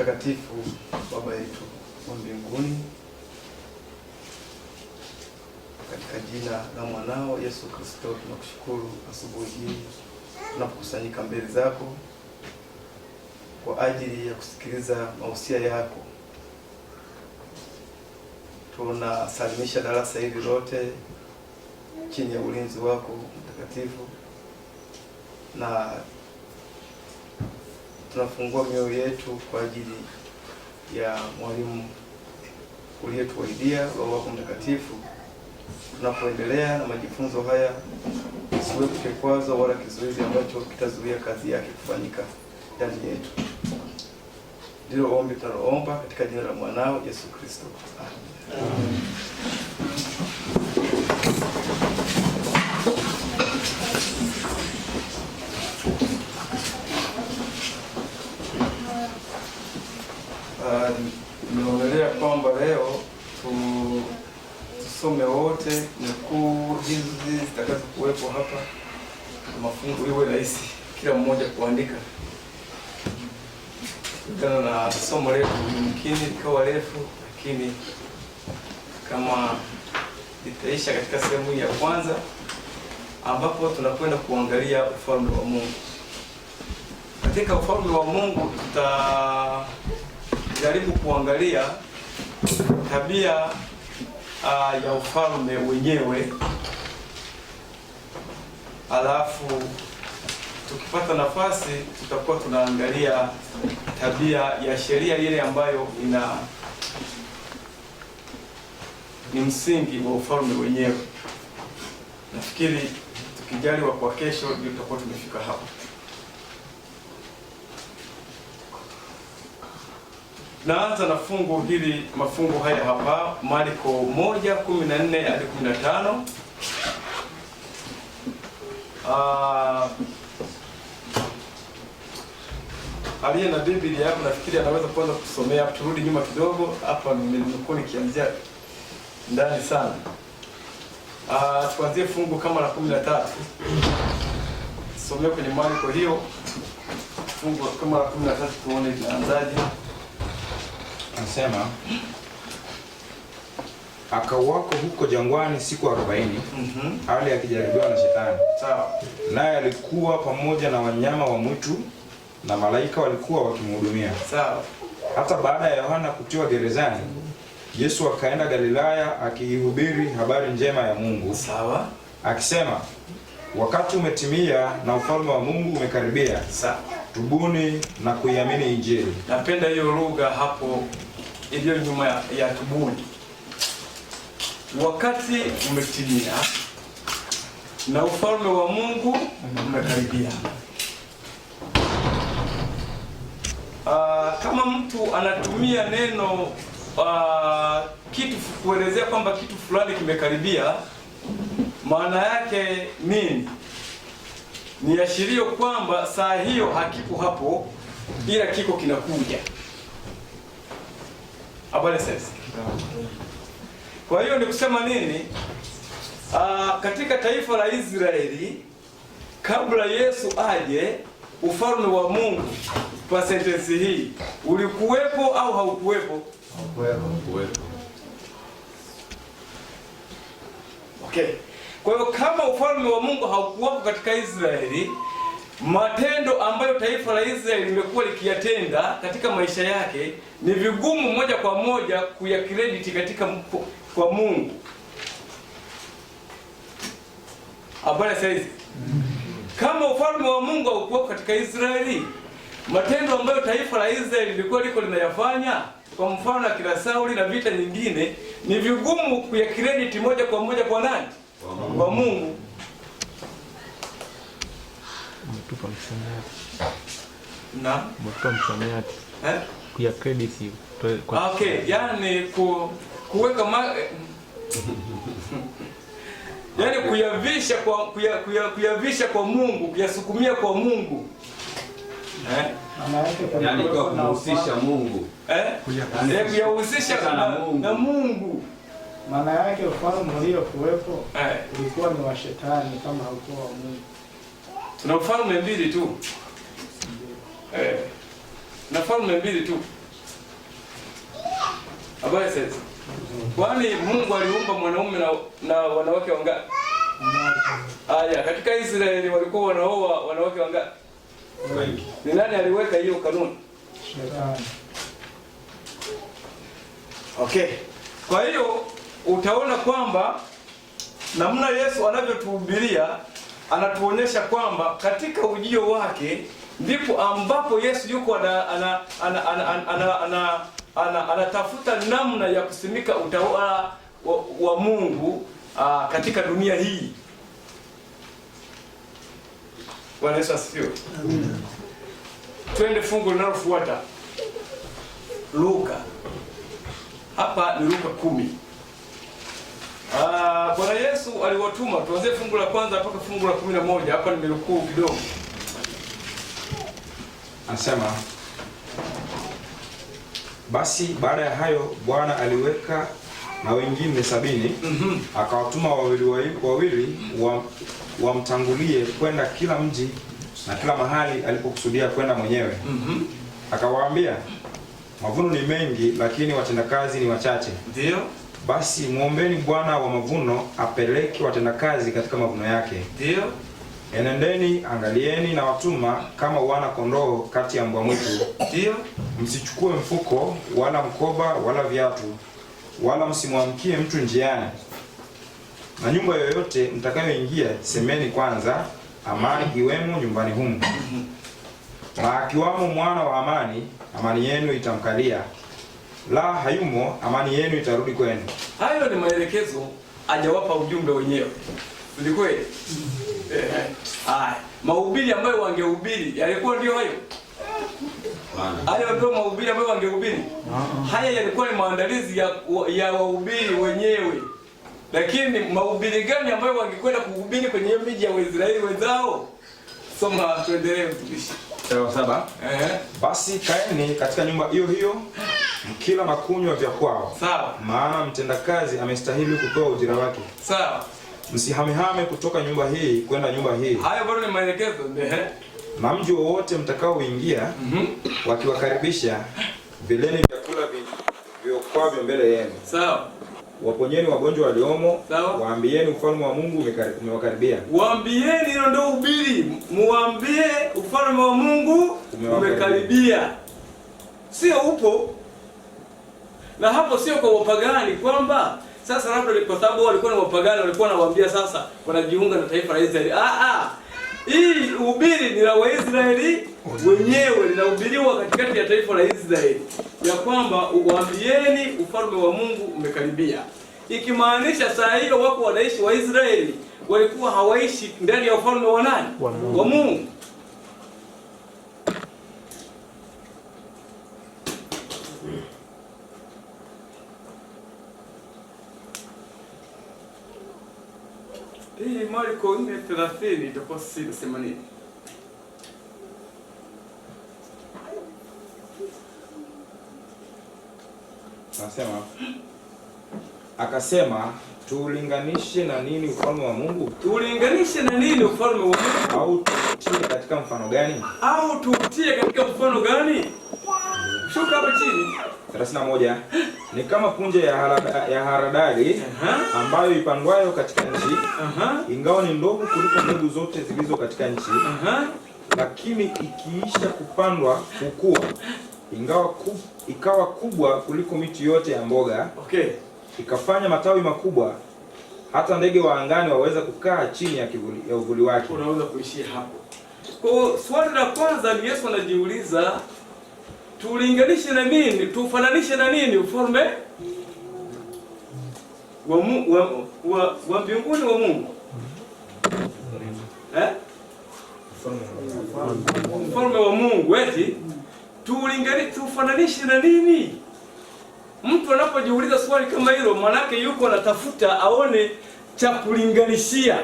Mtakatifu, Baba yetu wa mbinguni, katika jina la mwanao Yesu Kristo tunakushukuru asubuhi hii tunapokusanyika mbele zako kwa ajili ya kusikiliza mausia yako. Tunasalimisha darasa hili lote chini ya ulinzi wako mtakatifu, na tunafungua mioyo yetu kwa ajili ya mwalimu uliyetuahidia, Roho wako Mtakatifu. Tunapoendelea na majifunzo haya, isiwe kikwazo wala kizuizi ambacho kitazuia kazi yake kufanyika ndani yetu. Ndilo ombi tunaloomba katika jina la mwanao Yesu Kristo. Amen. Nimeonelea kwamba leo tusome wote nukuu hizi zitakazo kuwepo hapa, mafungu iwe rahisi kila mmoja kuandika kulingana na somo letu. Mkini likawa refu, lakini kama litaisha katika sehemu ya kwanza ambapo tunakwenda kuangalia ufalme wa Mungu. Katika ufalme wa Mungu tutajaribu kuangalia tabia ya ufalme wenyewe, alafu tukipata nafasi tutakuwa tunaangalia tabia ya sheria ile ambayo ni msingi wa ufalme wenyewe. Nafikiri tukijaliwa kwa kesho ndio tutakuwa tumefika hapo. Naanza na mafungu haya hapa, Marko 1:14 hadi 15. Aliye na Biblia hapo nafikiri anaweza kuanza kusomea. Turudi nyuma kidogo hapa, nimekuwa nikianzia ndani sana. Tuanzie fungu kama la 13. Somea kwenye Marko hiyo fungu kama la 13 tuone linaanzaje. Anasema akawako huko jangwani siku 40, hali akijaribiwa na Shetani. Sawa. Naye alikuwa pamoja na wanyama wa mwitu na malaika walikuwa wakimhudumia. Sawa. Hata baada ya Yohana kutiwa gerezani, Yesu akaenda Galilaya akihubiri habari njema ya Mungu. Sawa. Akisema, wakati umetimia na ufalme wa Mungu umekaribia. Sawa. Tubuni na kuiamini Injili. Napenda hiyo lugha hapo iliyo nyuma ya tubuni. Wakati umetimia na ufalme wa Mungu umekaribia. Kama mtu anatumia neno kitu kuelezea kwamba kitu fulani kimekaribia, maana yake nini? Ni ashirio kwamba saa hiyo hakipo hapo, ila kiko kinakuja. Habari sasa. Kwa hiyo ni kusema nini? Katika taifa la Israeli kabla Yesu aje, ufalme wa Mungu kwa sentensi hii ulikuwepo au haukuwepo? Haukuwepo. Okay. Kwa hiyo kama ufalme wa Mungu haukuwepo katika Israeli, matendo ambayo taifa la Israeli limekuwa likiyatenda katika maisha yake ni vigumu moja kwa moja kuyakrediti katika kwa Mungu. Habari sasa hizi. Kama ufalme wa Mungu haukuwepo katika Israeli, matendo ambayo taifa la Israeli lilikuwa liko linayafanya, kwa mfano akina Sauli na vita nyingine, ni vigumu kuyakrediti moja kwa moja kwa nani? Kwa Mungu. Mtupa msamiati. Na mtupa msamiati. Kuya credit kwa okay, yani kuweka yani kuyavisha kwa Mungu, kuyasukumia kwa Mungu. Yani kwa kumhusisha Mungu. Kuyahusisha na Mungu. Maana yake ufalme uliokuwepo ulikuwa ni wa Shetani kama haukuwa wa Mungu. Tuna falme mbili tu. Na falme mbili tu. Habari sasa. Kwani Mungu aliumba mwanaume na wanawake wangapi? Aya, katika Israeli walikuwa wanaoa wanawake wangapi? Wengi. Ni nani aliweka hiyo kanuni? Shetani. Okay. Kwa hiyo utaona kwamba namna Yesu anavyotuhubiria anatuonyesha kwamba katika ujio wake ndipo ambapo Yesu yuko anatafuta namna ya kusimika utawala wa Mungu katika dunia hii. Bwana Yesu asifiwe. Amen. Twende fungu linalofuata. Luka. Hapa ni Luka 10. Bwana Yesu aliwatuma, tuanze fungu la kwanza mpaka fungu la 11. Hapa nimerukuu kidogo. Anasema, basi baada ya hayo Bwana aliweka na wengine 70, akawatuma wawili wamtangulie kwenda kila mji na kila mahali alipokusudia kwenda mwenyewe. Akawaambia, mavuno ni mengi lakini watendakazi ni wachache. Ndio. Basi muombeni Bwana wa mavuno apeleke watendakazi katika mavuno yake. Ndio. Enendeni, angalieni na watuma kama wana kondoo kati ya mbwa mwitu. Ndio. Msichukue mfuko wala mkoba wala viatu, wala msimwamkie mtu njiani. Na nyumba yoyote mtakayoingia semeni kwanza, amani iwemo nyumbani humu. Na akiwamo mwana wa amani, amani yenu itamkalia. La hayumo, amani yenu itarudi kwenu. Hayo ni maelekezo hajawapa ujumbe wenyewe. Ni kweli? Mahubiri ambayo wangehubiri yalikuwa ndio hayo. Hayo ndio mahubiri ambayo wangehubiri. Haya yalikuwa ni maandalizi ya wahubiri wenyewe. Lakini mahubiri gani ambayo wangekwenda kuhubiri kwenye miji ya Waisraeli wenzao? Soma tuendelee mtumishi. Sawa 7. Basi kaeni katika nyumba hiyo hiyo mkila na kunywa vya kwao. Sawa. Maana mtendakazi amestahili kutoa ujira wake. Sawa. Msihamehame kutoka nyumba hii kwenda nyumba hii. Hayo bado ni maelekezo. Na mji wowote mtakaoingia, wakiwakaribisha, vileni vyakula viokwavyo mbele yenu. Sawa. Waponyeni wagonjwa waliomo. Sawa. Waambieni ufalme wa Mungu umewakaribia. Waambieni, hilo ndio ubiri. Muambie ufalme wa Mungu umekaribia. Sio upo. Na hapo sio kwa wapagani kwamba sasa labda kwa sababu walikuwa na wapagani walikuwa wanawaambia sasa wanajiunga na taifa la Israeli. Hii ubiri ni la Waisraeli wenyewe, linahubiriwa katikati ya taifa la Israeli. Ya kwamba waambieni ufalme wa Mungu umekaribia. Ikimaanisha saa hiyo wako wanaishi Waisraeli walikuwa hawaishi ndani ya ufalme wa nani? Wa Mungu. Hii Marko 4:30 itakuwa 80. Anasema, akasema, tuulinganishe na nini ufalme wa Mungu? Tuulinganishe na nini ufalme wa Mungu? Au tuutie katika mfano gani? Au tuutie katika mfano gani? Shuka hapo chini. 31. Ni kama punje ya haradali ambayo ipandwayo katika nchi, ingawa ni ndogo kuliko mbegu zote zilizo katika nchi, lakini ikiisha kupandwa hukua, ikawa kubwa kuliko miti yote ya mboga. Ikafanya matawi makubwa, hata ndege wa angani waweza kukaa chini ya uvuli wake. Unaweza kuishia hapo. Kwa swali la kwanza ni Yesu anajiuliza, tulinganishe na nini? Tufananishe na nini ufalme wa mbinguni wa Mungu? Ufalme wa Mungu eti tufananishe na nini? Mtu anapojiuliza swali kama hilo, manake yuko anatafuta aone cha kulinganishia.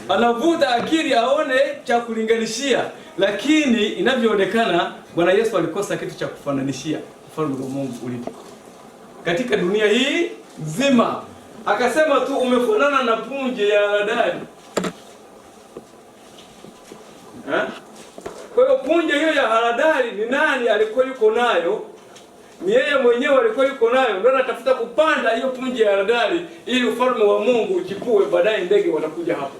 Anavuta akili aone cha kulinganishia, lakini inavyoonekana Bwana Yesu alikosa kitu cha kufananishia ufalme wa Mungu ulivyo katika dunia hii nzima. Akasema tu umefanana na punje ya haradali. Kwa hiyo punje hiyo ya haradali ni nani alikuwa yuko nayo? ni yeye mwenyewe alikuwa yuko nayo, ndio anatafuta kupanda hiyo punje ya haradali ili ufalme wa Mungu uchipue, baadaye ndege watakuja hapo.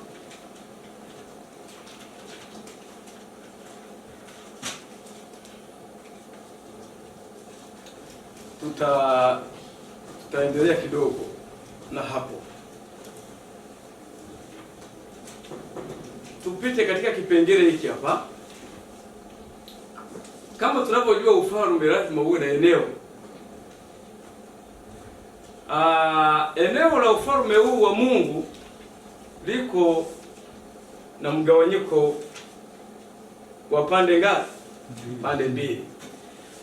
Tutaendelea kidogo na hapo. Tupite katika kipengele hiki hapa. Kama tunavyojua ufalme lazima uwe na eneo. Eneo la ufalme huu wa Mungu liko na mgawanyiko wa pande ngapi? Pande mbili.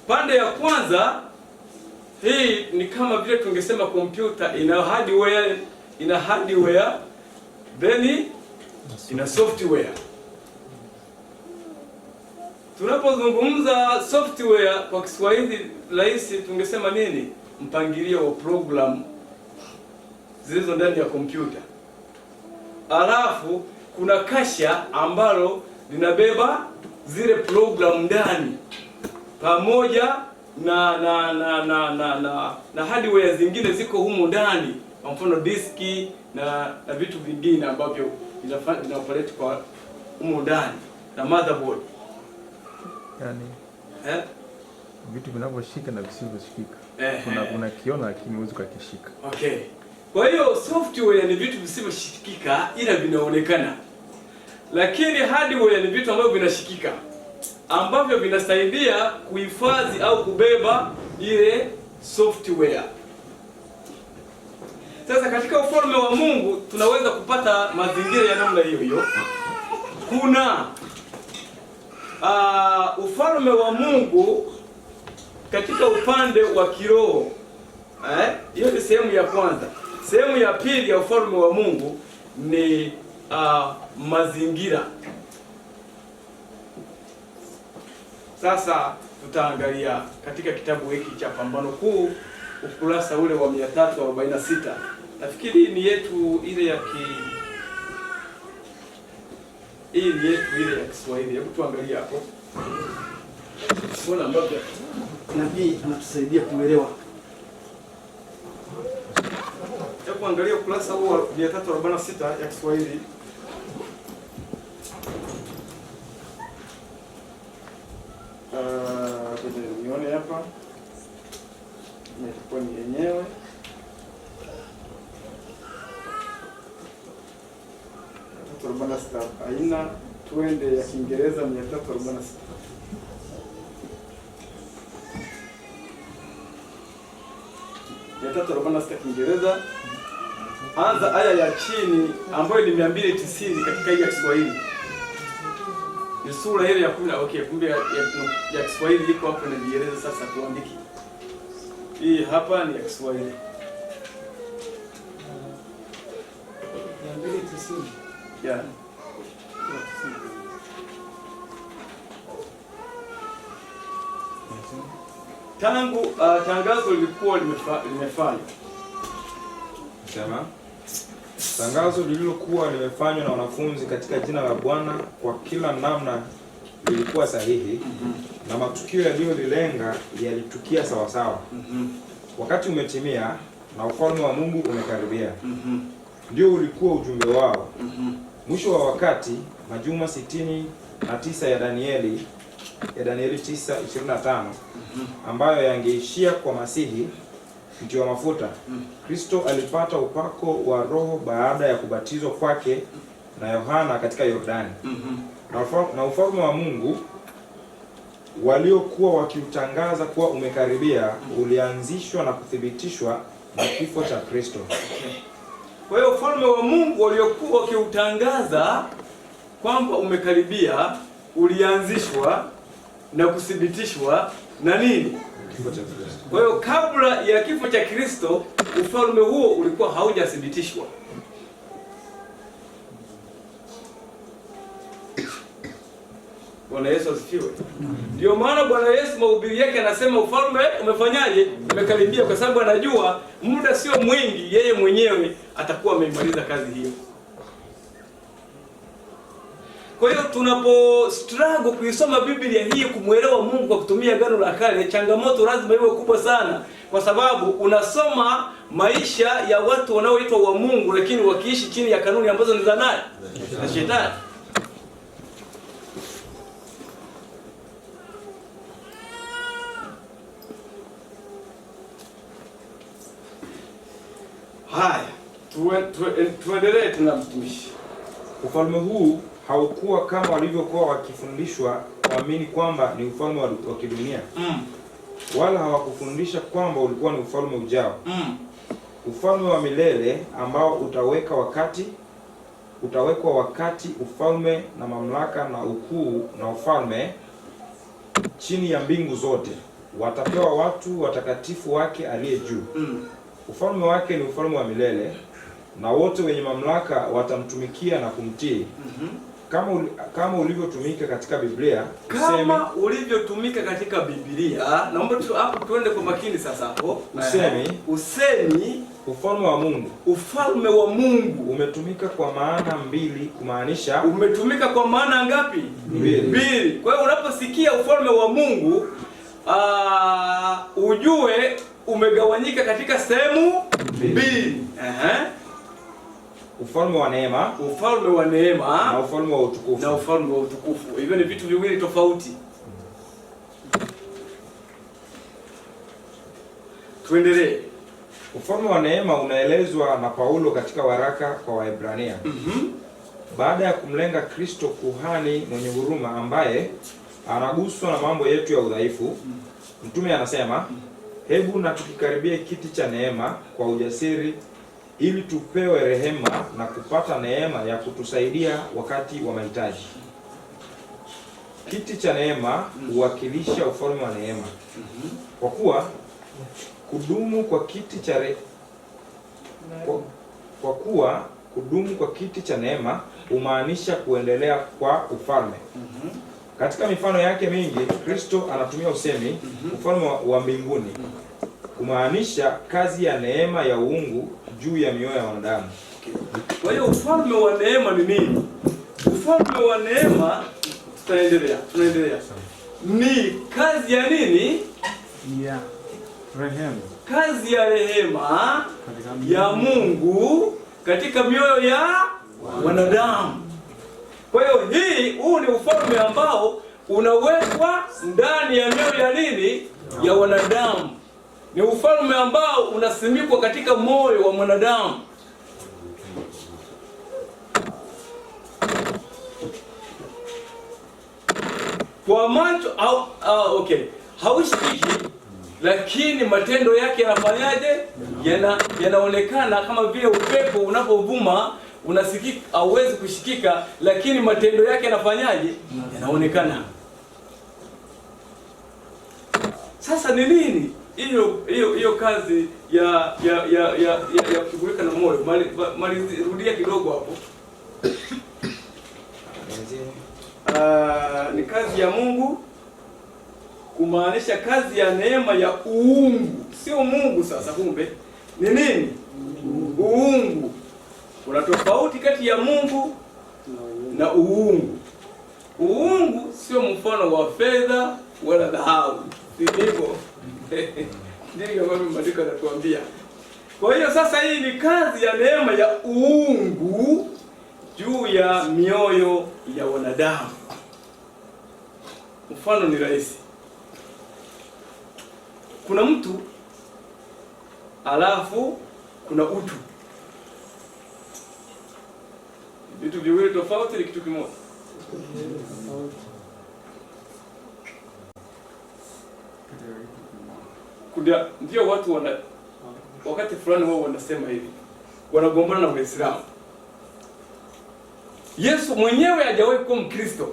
Pande ya kwanza, hii ni kama vile tungesema kompyuta ina hardware then ina software. Tunapozungumza software kwa Kiswahili rahisi tungesema nini? Mpangilio wa program zilizo ndani ya kompyuta. Alafu kuna kasha ambalo linabeba zile program ndani pamoja na hardware zingine ziko humu ndani, kwa mfano diski na vitu vingine ambavyo vinaoperate kwa humu ndani na motherboard. Yani vitu vinavyoshika na visivyoshikika. Kuna kiona lakini huwezi kukishika. Okay. Kwa hiyo software ni vitu visivyoshikika ila vinaonekana. Lakini hardware ni vitu ambavyo vinashikika, ambavyo vinasaidia kuhifadhi au kubeba ile software. Sasa katika ufalme wa Mungu tunaweza kupata mazingira ya namna hiyo hiyo. Kuna ufalme wa Mungu katika upande wa kiroho. Hiyo ni sehemu ya kwanza. Sehemu ya pili ya ufalme wa Mungu ni mazingira. Sasa tutaangalia katika kitabu hiki cha Pambano Kuu ukurasa ule wa 346. Nafikiri ni yetu ile ya Kiswahili. Hebu tuangalie hapo. Mbona ambavyo nabii anatusaidia kuelewa. Hebu angalia ukurasa huu wa 346 ya Kiswahili. Nione hapa. Nitakuwa ni yenyewe. Aina tuende ya Kiingereza 346. Kiingereza. Anza aya ya chini ambayo ni 290 katika hii ya Kiswahili. Ni sura ile ya 10. Okay, kumbe ya Kiswahili iko hapo na Kiingereza. Sasa tuandike. Hii hapa ni ya Kiswahili. 290. Yeah. Tangu tangazo lilikuwa limefanywa. Sema tangazo lililokuwa limefanywa na wanafunzi katika jina la Bwana kwa kila namna lilikuwa sahihi, na matukio yaliyolilenga yalitukia sawa sawa. Wakati umetimia na ufalme wa Mungu umekaribia. Ndio ulikuwa ujumbe wao. Mwisho wa wakati, majuma 69 ya Danieli 9:25 ambayo yangeishia kwa Masihi mtiwa mafuta. Kristo alipata upako wa Roho baada ya kubatizwa kwake na Yohana katika Yordani. Na ufalme wa Mungu waliokuwa wakiutangaza kuwa umekaribia ulianzishwa na kuthibitishwa na kifo cha Kristo. Kwa hiyo ufalme wa Mungu waliokuwa wakiutangaza kwamba umekaribia ulianzishwa na kuthibitishwa na nini? Kifo cha Kristo. Kwa hiyo kabla ya kifo cha Kristo ufalme huo ulikuwa haujathibitishwa. Bwana Yesu asifiwe. Ndio maana Bwana Yesu mahubiri yake anasema ufalme umefanyaje? Umekaribia, kwa sababu anajua muda sio mwingi yeye mwenyewe atakuwa ameimaliza kazi hiyo. Kwa hiyo tunapo struggle kuisoma Biblia hii kumuelewa Mungu kwa kutumia Agano la Kale, changamoto lazima iwe kubwa sana, kwa sababu unasoma maisha ya watu wanaoitwa wa Mungu lakini wakiishi chini ya kanuni ambazo ni za nani? Za Shetani. Haya, tuendelee tuna mtumishi. Ufalme huu haukuwa kama walivyokuwa wakifundishwa kuamini kwamba ni ufalme wa kidunia. Wala hawakufundisha kwamba ulikuwa ni ufalme ujao. Ufalme wa milele ambao utawekwa wakati ufalme na mamlaka na ukuu na ufalme chini ya mbingu zote watapewa watu watakatifu wake aliye juu. Ufalme wake ni ufalme wa milele, na wote wenye mamlaka watamtumikia na kumtii. Kama ulivyotumika katika Biblia, kama ulivyotumika katika Biblia. Naomba hapo tuende kwa makini sasa hapo. Usemi ufalme wa Mungu. Ufalme wa Mungu umetumika kwa maana mbili, kumaanisha umetumika kwa maana ngapi? Mbili. Kwa hiyo unaposikia ufalme wa Mungu ujue umegawanyika katika sehemu mbili. Ufalme wa neema, na ufalme wa utukufu. Hivyo ni vitu viwili tofauti. Tuendelee. Ufalme wa neema unaelezwa na Paulo katika waraka kwa Waebrania. Baada ya kumlenga Kristo, kuhani mwenye huruma ambaye anaguswa na mambo yetu ya udhaifu, mtume anasema, hebu na tukikaribie kiti cha neema kwa ujasiri, ili tupewe rehema na kupata neema ya kutusaidia wakati wa mahitaji. Kiti cha neema huwakilisha ufalme wa neema. Kwa kuwa kudumu kwa kiti cha neema humaanisha kuendelea kwa ufalme. Katika mifano yake mingi, Kristo anatumia usemi ufalme wa mbinguni kumaanisha kazi ya neema ya uungu juu ya mioyo ya wanadamu. Kwa hiyo ufalme wa neema ni nini? Ufalme wa neema, tunaendelea. Ni kazi ya nini? Ya rehema. Kazi ya rehema ya Mungu katika mioyo ya wanadamu. Kwa hiyo huu ni ufalme ambao unawekwa ndani ya mioyo ya nini? Ya wanadamu. Ni ufalme ambao unasimikwa katika moyo wa mwanadamu. Kwa macho haushikiki, lakini matendo yake yanafanyaje? Yanaonekana kama vile upepo unapovuma, unasikika, hauwezi kushikika, lakini matendo yake yanafanyaje? Yanaonekana. Sasa ni nini hiyo kazi ya kushughulika na moyo? Rudia kidogo hapo. Ni kazi ya Mungu kumaanisha kazi ya neema ya uungu, sio Mungu. Sasa kumbe ni nini? Uungu. Kuna tofauti kati ya Mungu na uungu. Uungu sio mfano wa fedha wala dhahabu, sivyo? Ndio kama maandiko yanatuambia. Kwa hiyo sasa hii ni kazi ya neema ya uungu juu ya mioyo ya wanadamu. Mfano ni rahisi. Kuna mtu alafu kuna utu. Vitu viwili tofauti, ni kitu kimoja. Ndio watu wakati fulani wao wanasema hivi, wanagombana na Waislamu. Yesu mwenyewe hajawahi kuwa Mkristo.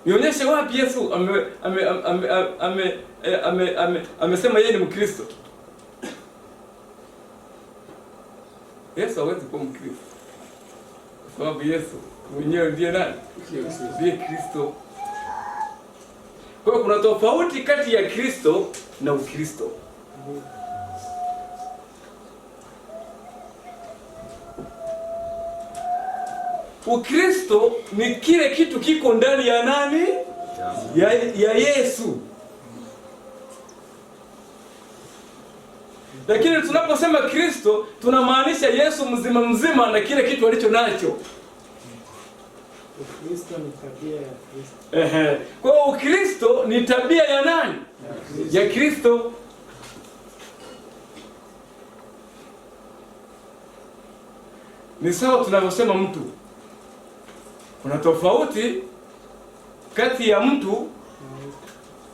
Nionyeshe wapi Yesu amesema yeye ni Mkristo. Yesu hawezi kuwa Mkristo, kwa sababu Yesu mwenyewe ndiye nani? Ndiye Kristo. Kwa hiyo kuna tofauti kati ya Kristo na Ukristo. Ukristo ni kile kitu kiko ndani ya nani? Ya Yesu. Lakini tunaposema Kristo tunamaanisha Yesu mzima na kile kitu alicho nacho. Ukristo ni tabia ya Kristo. Kwa hiyo Ukristo ni tabia ya nani? Ya Kristo. Ni sawa tunavyosema mtu. Kuna tofauti kati ya mtu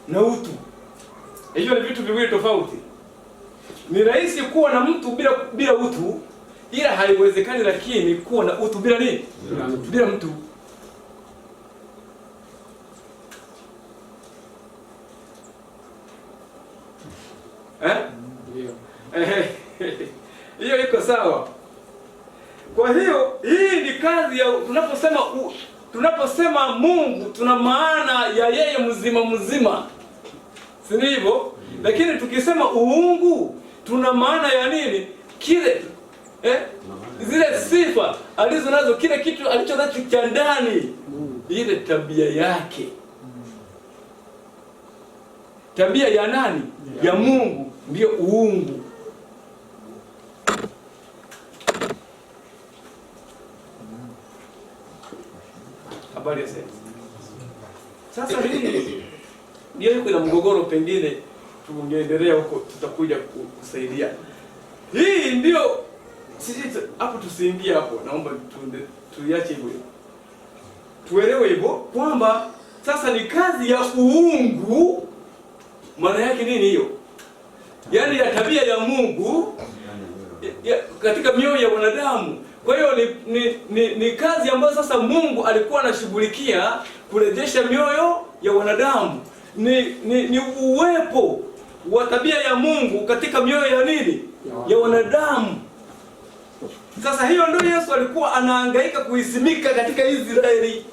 na utu. Hiyo ni vitu viwili tofauti. Ni rahisi kuwa na mtu bila utu, ila haiwezekani lakini kuwa na utu bila nini? Bila mtu. Hiyo iko sawa. Kwa hiyo hii ni kazi ya tunaposema Mungu tuna maana ya yeye mzima. Si ndivyo? Lakini tukisema uungu tuna maana ya nini? Kile zile sifa alizo nazo, kile kitu alicho nacho cha ndani, ile tabia yake. Tabia ya nani? Ya Mungu ndio uungu. Habari ya sasa hii ndio yuko na mgogoro, pengine tungeendelea huko tutakuja kusaidia. Hii ndio sisi hapo tusiingie hapo, naomba tuiache hivyo. Tuelewe hivyo kwamba sasa ni kazi ya uungu. Maana yake nini hiyo? Yaani ya tabia ya Mungu katika mioyo ya wanadamu. Kwa hiyo ni kazi ambayo sasa Mungu alikuwa anashughulikia kurejesha mioyo ya wanadamu. Ni uwepo wa tabia ya Mungu katika mioyo ya nini? Ya wanadamu. Sasa hiyo ndio Yesu alikuwa anahangaika kuisimika katika Israeli.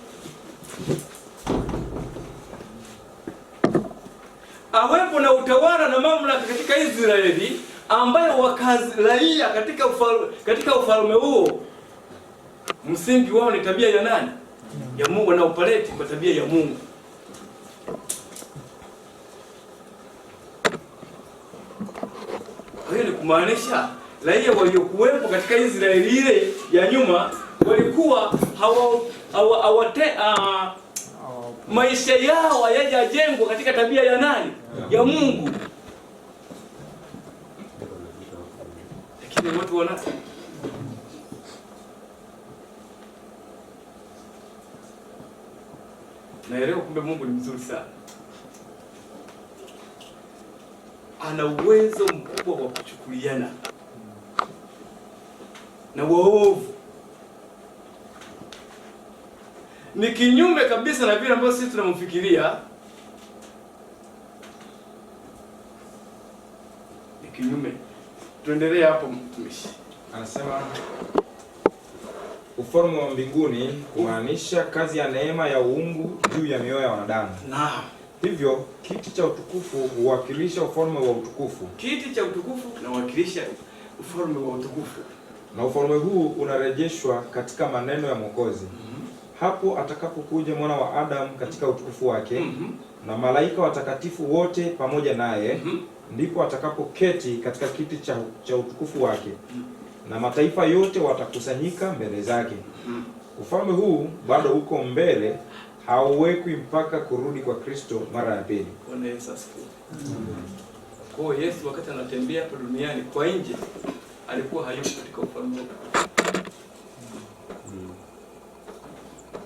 Awepo na utawala na mamlaka katika Israeli ambayo wakazi raia katika ufalme huo, msingi wao ni tabia ya nani? Ya Mungu, na upaleti kwa tabia ya Mungu. Hiyo ni kumaanisha raia waliokuwepo katika Israeli ile ya nyuma walikuwa maisha yao hayajajengwa katika tabia ya nani? Ya Mungu. Lakini watu wana naelewa kumbe Mungu ni mzuri sana. Ana uwezo mkubwa wa kuchukuliana na waovu. Ni kinyume kabisa na vile ambavyo sisi tunamfikiria. Ni kinyume. Tuendelee hapo mtumishi. Anasema ufalme wa mbinguni kumaanisha kazi ya neema ya uungu juu ya mioyo ya wanadamu. Naam. Hivyo kiti cha utukufu huwakilisha ufalme wa utukufu. Kiti cha utukufu kinawakilisha ufalme wa utukufu. Na ufalme huu unarejeshwa katika maneno ya Mwokozi. Hapo atakapokuja mwana wa Adamu katika utukufu wake, na malaika watakatifu wote pamoja naye, ndipo atakapoketi katika kiti cha utukufu wake, na mataifa yote watakusanyika mbele zake. Ufalme huu bado uko mbele, hauwekwi mpaka kurudi kwa Kristo mara ya pili. Bwana Yesu asifiwe. Kwa Yesu wakati anatembea hapa duniani kwa nje alikuwa hayuko katika ufalme huu.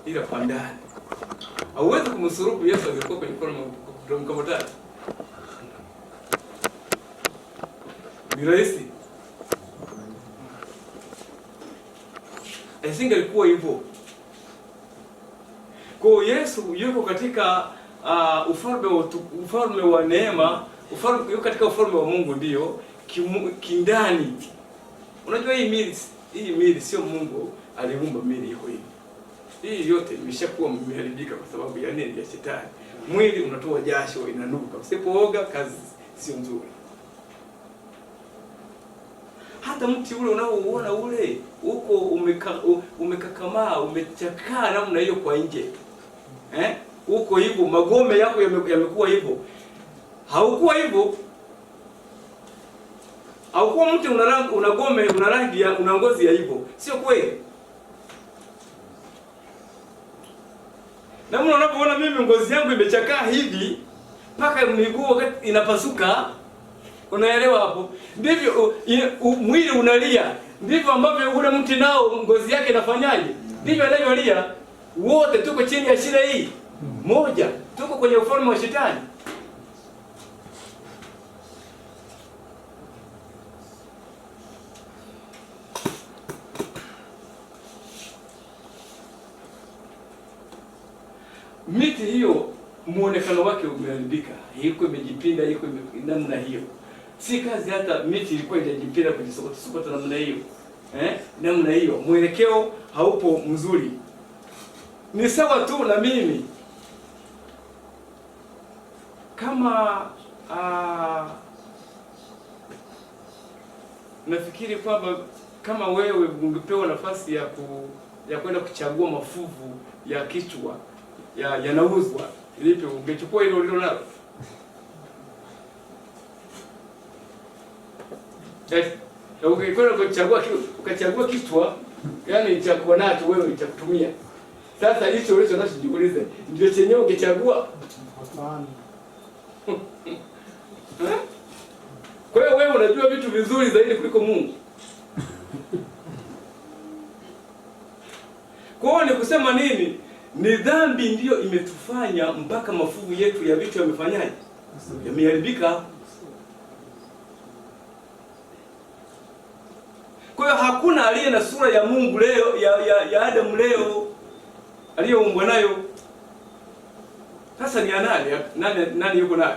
Ila kwa ndani. Hauwezi kumsurubu Yesu alikuwa kwenye ufalme wa mkamotani. Ni rahisi. Asinge alikuwa hivyo. Kwa Yesu yuko katika ufalme wa neema, yuko katika ufalme wa Mungu ndio kindani. Unajua hii mili sio Mungu aliumba mili hiyo hivi. Hii yote imeshakuwa imeharibika kwa sababu ya nini? Ya shetani. Mwili unatoa jasho, inanuka. Usipooga kazi sio nzuri. Hata hata mti ule unaouona ule uko umekakamaa, umechakaa namna hiyo kwa nje. Uko hivyo, magome yako yamekuwa hivyo. Haukuwa hivyo. Haukuwa mti una gome, una rangi, una ngozi ya hivyo. Sio kweli? Na unapoona mimi ngozi yangu imechakaa hivi mpaka miguu wakati inapasuka, unaelewa hapo? Ndivyo mwili unalia. Ndivyo ambavyo ule mti nao ngozi yake inafanyaje? Ndivyo anavyolia. Wote tuko chini ya shida hii moja. Tuko kwenye ufalme wa Shetani. Miti hiyo muonekano wake umeharibika. Iko imejipinda, iko namna hiyo. Si kazi hata miti ilikuwa inajipinda kujisokota namna hiyo. Namna hiyo. Mwelekeo haupo mzuri. Ni sawa tu na mimi. Kama nafikiri kwamba kama wewe ungepewa nafasi ya kwenda kuchagua mafuvu ya kichwa yanauzwa, lipi ungechukua hilo lilo nalo? Ungekwenda ukachagua kichwa, yani cha kuwa nacho wewe cha kutumia. Sasa hicho ulicho nacho jiulize, ndio chenyewe ungechagua? Hapana. Kwa hiyo wewe unajua vitu vizuri zaidi kuliko Mungu. Kwa hiyo ni kusema nini? Ni dhambi ndiyo imetufanya mpaka mafuvu yetu ya vitu yamefanyaje? Yameharibika. Kwa hiyo hakuna aliye na sura ya Mungu leo, ya Adamu leo aliyeumbwa nayo. Sasa ni nani yuko nayo?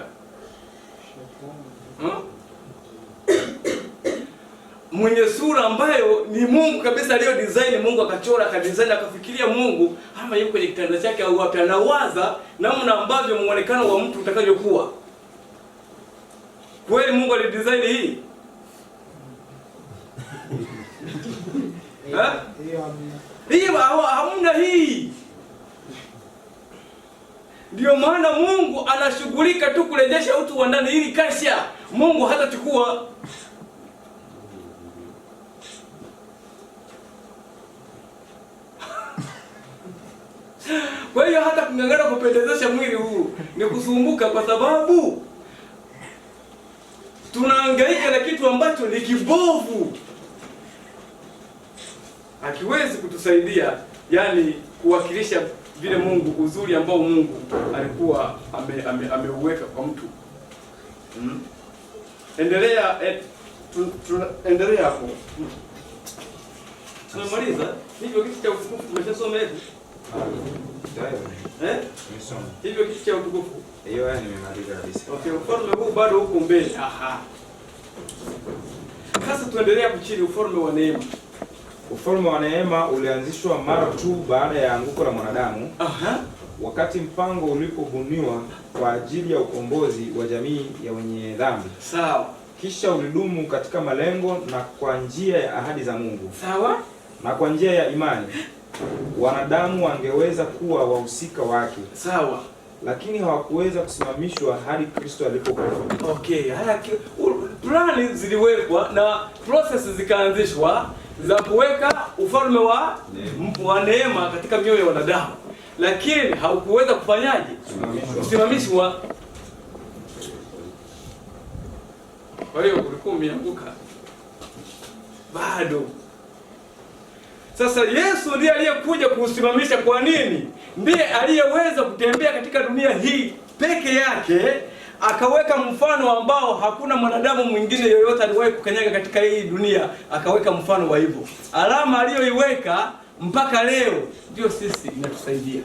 Mwenye sura ambayo ni Mungu kabisa, aliyo design Mungu, akachora, akadesign, akafikiria Mungu ama yuko kwenye kitanda chake au wapi, anawaza namna ambavyo muonekano wa mtu utakavyokuwa. Kweli Mungu alidesign hii? Hiyo hamna hii. Ndio maana Mungu anashughulika tu kurejesha utu wa ndani, ili kasha Mungu hatachukua. Kwa hiyo hata kung'ang'ana kupendezesha mwili huu ni kusumbuka, kwa sababu tunahangaika na kitu ambacho ni kibovu, hakiwezi kutusaidia, yani kuwakilisha vile Mungu, uzuri ambao Mungu alikuwa ameuweka kwa mtu. Endelea, endelea hapo. Tumemaliza? Hivyo kitu cha utukufu tumeshasoma hivi. Hivyo kitu cha utukufu. Hiyo nimemaliza kabisa. Okay, ufalme huu bado huko mbele. Sasa tuendelea kuchini ufalme wa neema. Ufalme wa neema ulianzishwa mara tu baada ya anguko la mwanadamu. Wakati mpango ulipobuniwa kwa ajili ya ukombozi wa jamii ya wenye dhambi. Sawa. Kisha ulidumu katika malengo na kwa njia ya ahadi za Mungu. Sawa. Na kwa njia ya imani wanadamu wangeweza kuwa wahusika wake. Sawa. Lakini hawakuweza kusimamishwa hadi Kristo alipokufa. Okay, haya plani ziliwekwa na process zikaanzishwa za kuweka ufalme wa neema katika mioyo ya wanadamu. Lakini haukuweza kufanyaje? Kusimamishwa. Kwa hiyo kulikuwa umeanguka. Bado. Sasa Yesu ndiye aliyekuja kuusimamisha. Kwa nini? Ndiye aliyeweza kutembea katika dunia hii peke yake, akaweka mfano ambao hakuna mwanadamu mwingine yoyote aliwahi kukanyaga katika hii dunia, akaweka mfano wa hivyo. Alama aliyoiweka mpaka leo ndio sisi inatusaidia.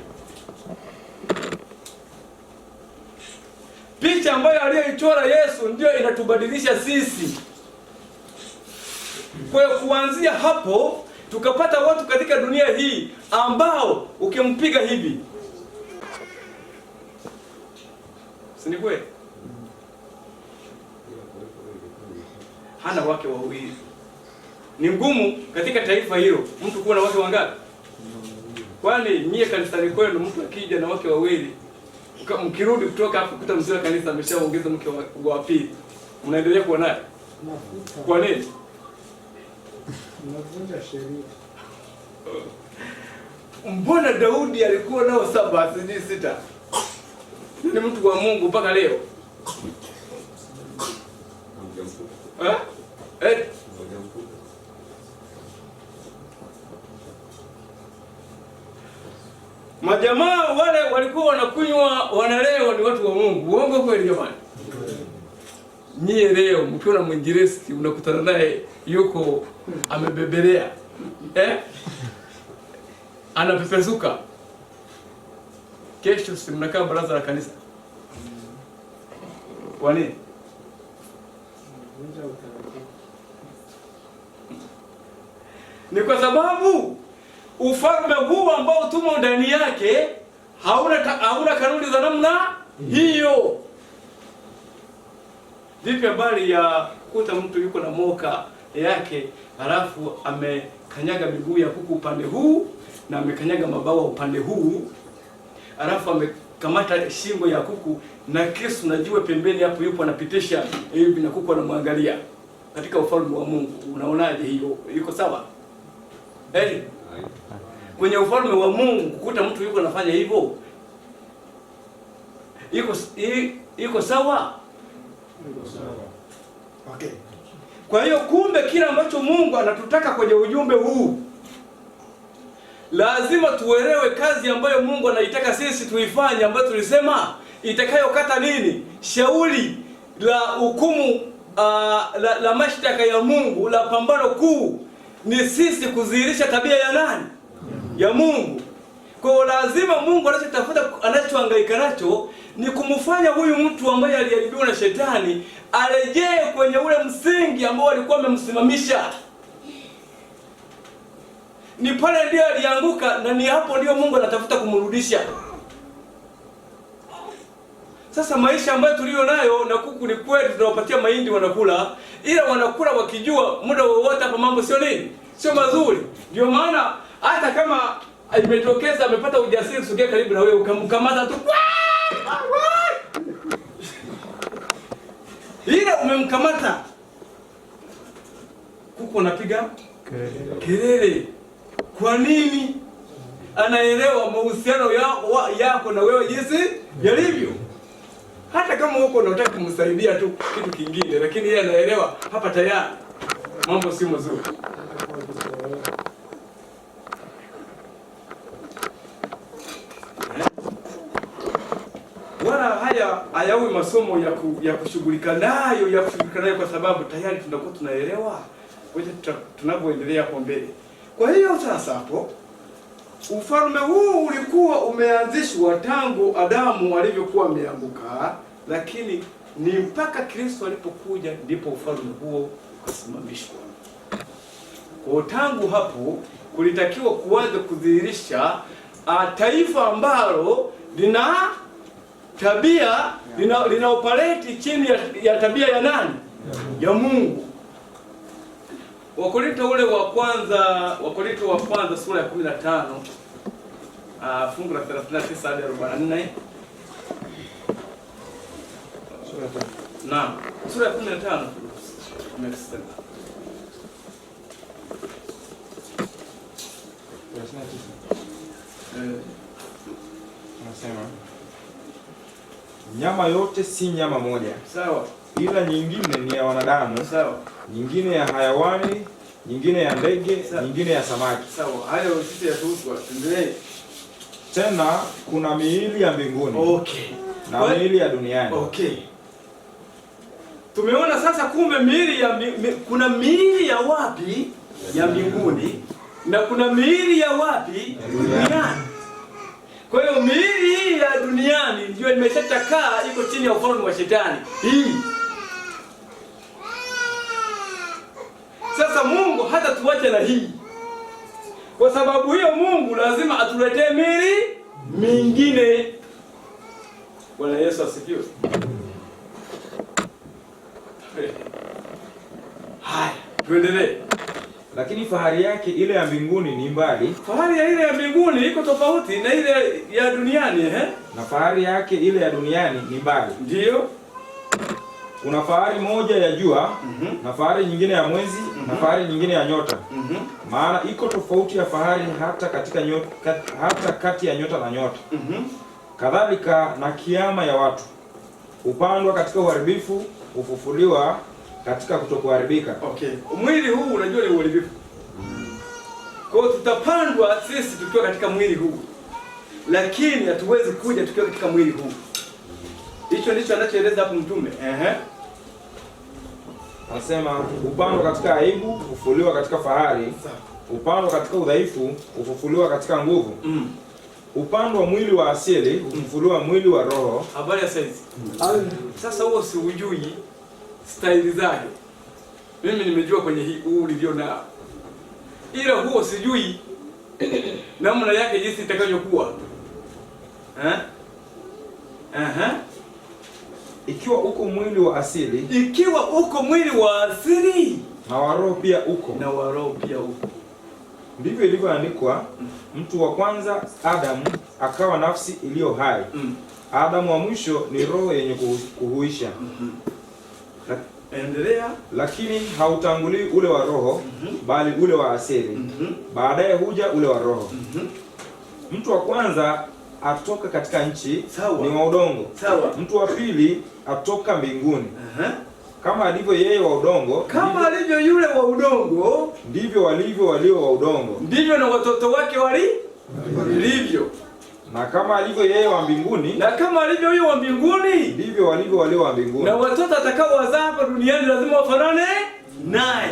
Picha ambayo aliyoichora Yesu ndio inatubadilisha sisi. Kwa hiyo kuanzia hapo tukapata watu katika dunia hii ambao ukimpiga hivi, si ni kweli? Hana wake wawili, Ni ngumu katika taifa hilo mtu kuwa na wake wangapi? Kwani nyie kanisani kwenu mtu akija na wake wawili, mkirudi kutoka hapo kuta mzee wa kanisa ameshaongeza mke wa pili, mnaendelea kuwa naye? Kwa nini? Mnavunja sheria. Mbona Daudi alikuwa nao 7 sijui 6? Ni mtu wa Mungu mpaka leo. Majamaa wale walikuwa wanakunywa wanalewa, ni watu wa Mungu. Uongo kweli jamani? Nyie leo mkiona mwinjilisti unakutana naye yuko amebebelea, anapepesuka, kesho si mnakaa baraza la kanisa? Kwa nini? Ni kwa sababu ufalme huu ambao tumo ndani yake hauna kanuni za namna hiyo. Vipi habari ya kuta mtu yuko na moka yake halafu amekanyaga miguu ya kuku upande huu na amekanyaga mabawa upande huu, halafu amekamata shingo ya kuku na kisu na jiwe pembeni hapo, yupo anapitisha hivi na kuku anamwangalia? Katika ufalme wa Mungu unaonaje hiyo? Iko sawa? Kwenye ufalme wa Mungu kukuta mtu yuko anafanya hivyo, iko sawa? Okay. Kwa hiyo kumbe kila ambacho Mungu anatutaka kwenye ujumbe huu, lazima tuelewe kazi ambayo Mungu anaitaka sisi tuifanye, ambayo tulisema itakayokata nini? Shauri la hukumu, la mashtaka ya Mungu, la pambano kuu ni sisi kudhihirisha tabia ya nani? Ya Mungu. Kwa hiyo lazima Mungu anachotafuta, anachohangaika nacho ni kumfanya huyu mtu ambaye aliharibiwa na shetani arejee kwenye ule msingi ambao alikuwa amemsimamisha. Ni pale ndio alianguka, na ni hapo ndio Mungu anatafuta kumrudisha. Sasa maisha ambayo tulio nayo na kuku, ni kweli tunawapatia mahindi wanakula, ila wanakula wakijua muda wowote hapa mambo sio nini? Sio mazuri. Ndio maana hata kama imetokeza amepata ujasiri sogea karibu na wewe ukamkamata tu, ile umemkamata, kuku anapiga kelele. Kwa nini? Anaelewa mahusiano yako na wewe jinsi yalivyo. Hata kama huko unataka kumsaidia tu kitu kingine, lakini yeye anaelewa hapa tayari mambo si mazuri. Wala haya hayawi masomo ya kushughulika nayo, kwa sababu tayari tunakuwa tunaelewa tunavyoendelea hapo mbele. Kwa hiyo sasa hapo ufalme huu ulikuwa umeanzishwa tangu Adamu alivyokuwa ameanguka, lakini ni mpaka Kristo alipokuja ndipo ufalme huo ukasimamishwa. Kwa tangu hapo kulitakiwa kuanza kudhihirisha taifa ambalo lina tabia, lina operate chini ya tabia ya nani? Ya Mungu. Wakorintho wa kwanza sura ya 15 fungu la 39 hadi 44. Naam, sura ya 15 tumesema. Anasema nyama yote si nyama moja. Sawa. Ila nyingine ni ya wanadamu. Sawa. Nyingine ya hayawani, nyingine ya ndege, nyingine ya samaki. Sawa. Hayo sisi yatuhusu, tuendelee. Tena kuna miili ya mbinguni. Okay. Na miili ya duniani. Okay. Tumeona sasa kumbe kuna miili ya wapi? Ya mbinguni. Na kuna miili ya wapi? Duniani. Kwa hiyo miili hii ya duniani ndio imeshachakaa, iko chini ya ufalme wa shetani. Hii. Sasa Mungu hata tuache na hii. Kwa sababu hiyo Mungu lazima atuletee miili mingine. Bwana Yesu asifiwe. Haya, tuendelee. Lakini fahari yake ile ya mbinguni ni mbali. Fahari ya ile ya mbinguni iko tofauti na ile ya duniani, Na fahari yake ile ya duniani ni mbali. Ndio. Kuna fahari moja ya jua, na fahari nyingine ya mwezi, na fahari nyingine ya nyota. Maana iko tofauti ya fahari hata katika hata kati ya nyota na nyota. Kadhalika na kiama ya watu. Upandwa katika uharibifu, ufufuliwa katika kutokuharibika. Okay. Mwili huu unajua ni uharibifu. Kwa hiyo tutapandwa sisi tukiwa katika mwili huu. Lakini hatuwezi kuja tukiwa katika mwili huu. Hicho ndicho anachoeleza hapo mtume. Anasema upandwa katika aibu, ufufuliwa katika fahari. Upandwa katika udhaifu, ufufuliwa katika nguvu. Upandwa mwili wa asili, ufufuliwa mwili wa roho. Habari ya saizi. Sasa huo si ujui staili zake. Mimi nimejua kwenye huu niliona. Ila huo sijui namna yake jinsi itakavyokuwa. Ikiwa uko mwili wa asili, ikiwa uko mwili wa asili, na wa roho pia uko. Na wa roho pia uko. Ndivyo ilivyoandikwa, mtu wa kwanza Adamu akawa nafsi iliyo hai. Adamu wa mwisho ni roho yenye kuhuisha. Endelea. Lakini hautangulii ule wa roho, bali ule wa asili. Baadaye huja ule wa roho. Mtu wa kwanza atoka katika nchi, ni wa udongo. Mtu wa pili atoka mbinguni. Kama alivyo yeye wa udongo, kama alivyo yule wa udongo, ndivyo walivyo walio wa udongo. Ndivyo na watoto wake walivyo. Na kama alivyo yeye wa mbinguni, na kama alivyo yeye wa mbinguni, ndivyo walivyo walio wa mbinguni. Na watoto atakao wazaa hapa duniani lazima wafanane naye.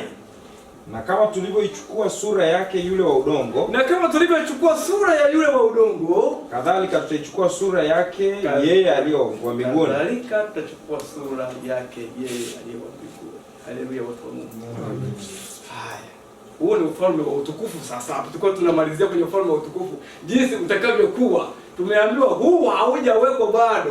Na kama tulivyoichukua sura yake yule wa udongo, na kama tulivyoichukua sura ya yule wa udongo, kadhalika tutaichukua sura yake yeye aliyo wa mbinguni. Kadhalika tutachukua sura yake yeye aliyo wa mbinguni. Haleluya, watu wa Mungu. Haya. Huo ni ufalme wa utukufu. Sasa tulikuwa tunamalizia kwenye ufalme wa utukufu, jinsi utakavyokuwa. Tumeambiwa huu haujawekwa bado,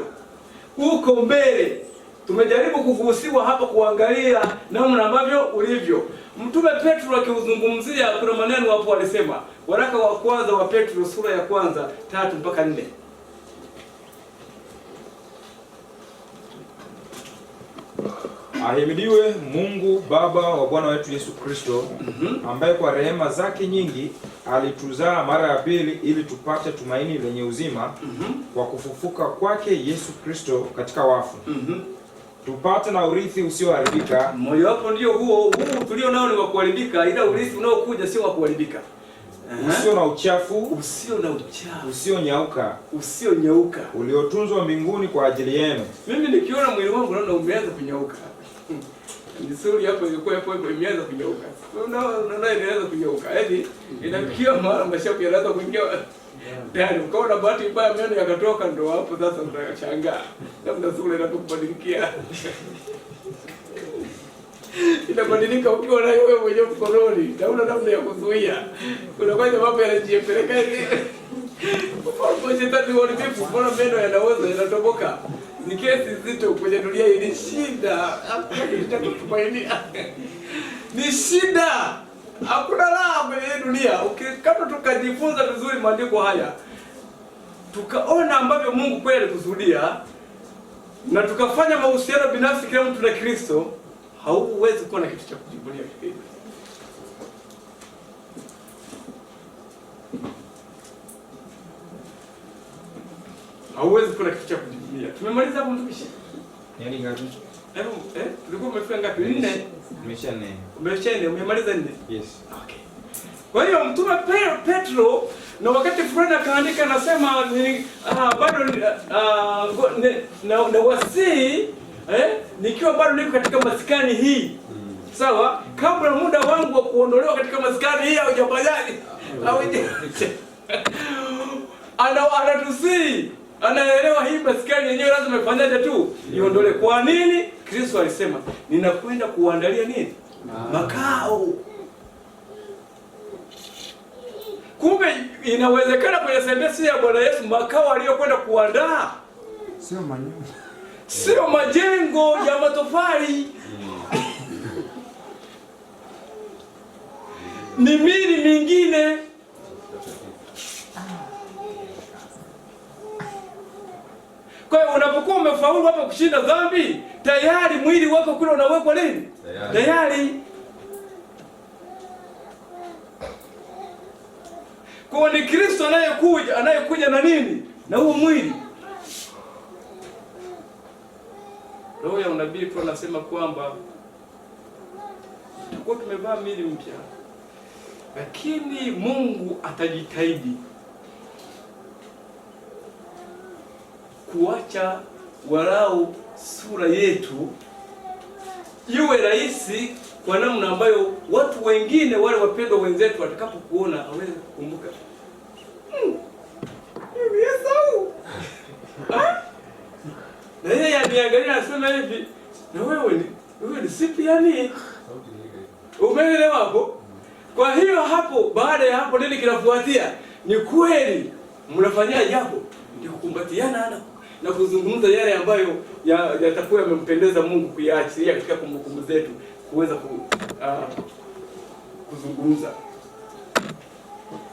uko mbele. Tumejaribu kugusiwa hapa kuangalia namna ambavyo ulivyo. Mtume Petro akiuzungumzia, kuna maneno hapo alisema, waraka wa kwanza wa Petro sura ya kwanza 3 mpaka 4. Ahimidiwe Mungu Baba wa Bwana wetu Yesu Kristo, ambaye kwa rehema zake nyingi alituzaa mara ya pili ili tupate tumaini lenye uzima kwa kufufuka kwake Yesu Kristo katika wafu. Tupate na urithi usioharibika. Moyo wako ndio huu tulio nao ni wa kuharibika, ila urithi unaokuja sio wa kuharibika. Usio na uchafu, usio nyauka, uliotunzwa mbinguni kwa ajili yenu. Mimi nikiona mwili wangu naona umeanza kunyauka. Misuli hapo ilikuwa hapo imeanza kunyauka. Unaona inaanza kunyauka. Yaani inafikia mara mashapu yanaanza kuingia. Yaani ukaona bahati mbaya meno yakatoka, ndo hapo sasa utashangaa. Labda sura inapokubadilikia. Inabadilika ukiwa nayo wewe mwenyewe mkononi. Hauna namna ya kuzuia. Kuna kwanza mambo yanajiepeleka hivi. Kwa shetani walipifu, mbona meno yanaweza yanatoboka? Ni kesi nzito kwenye dunia hii, ni shida. Hakuna kitu kutupainia. Ni shida. Hakuna raha kwenye dunia. Kama tukajifunza vizuri maandiko haya, tukaona ambavyo Mungu kweli alikusudia, na tukafanya mahusiano binafsi kila mtu na Kristo, hauwezi kuwa na kitu cha kujivunia kile. Hauwezi kuwa na kitu cha kujivunia. Tumemaliza hapo mtumishi? Yaani ngapi? Tulikuwa umefika ngapi? 4. Nimesha 4. Umesha 4, umemaliza 4? Yes. Okay. Kwa hiyo mtume Petro na wakati fulani akaandika, anasema bado na wasii nikiwa bado niko katika maskani hii. Sawa? Kabla muda wangu wa kuondolewa katika maskani hii haujabajaji. Anatusii. Anaelewa hii maskani yenyewe lazima ifanyaje tu? Iondole. Kwa nini? Kristo alisema, ninakwenda kuandalia nini? Makao. Kumbe inawezekana kwenye sentensi ya Bwana Yesu, makao aliyokwenda kuandaa sio majengo ya matofali. ni miili mingine. Kwa hiyo unapokuwa umefaulu hapa kushinda dhambi, tayari mwili wako kule unawekwa nini? Tayari. Kwa ni Kristo anayekuja na nini? Na huo mwili. Roho ya unabii tu anasema kwamba tutakuwa tumevaa mwili mpya, lakini Mungu atajitahidi kuacha walau sura yetu iwe rahisi, kwa namna ambayo watu wengine wale wapendwa wenzetu watakapokuona aweze kukumbuka Yesu. Na yeye aniangalia anasema hivi, na wewe ni Sipiani. Umeelewa hapo? Kwa hiyo hapo, baada ya hapo nini kinafuatia? Ni kweli mnafanyia jambo ni kukumbatiana na kuzungumza yale ambayo yatakuwa yamempendeza Mungu, kuyaachilia katika kumbukumbu zetu kuweza kuzungumza.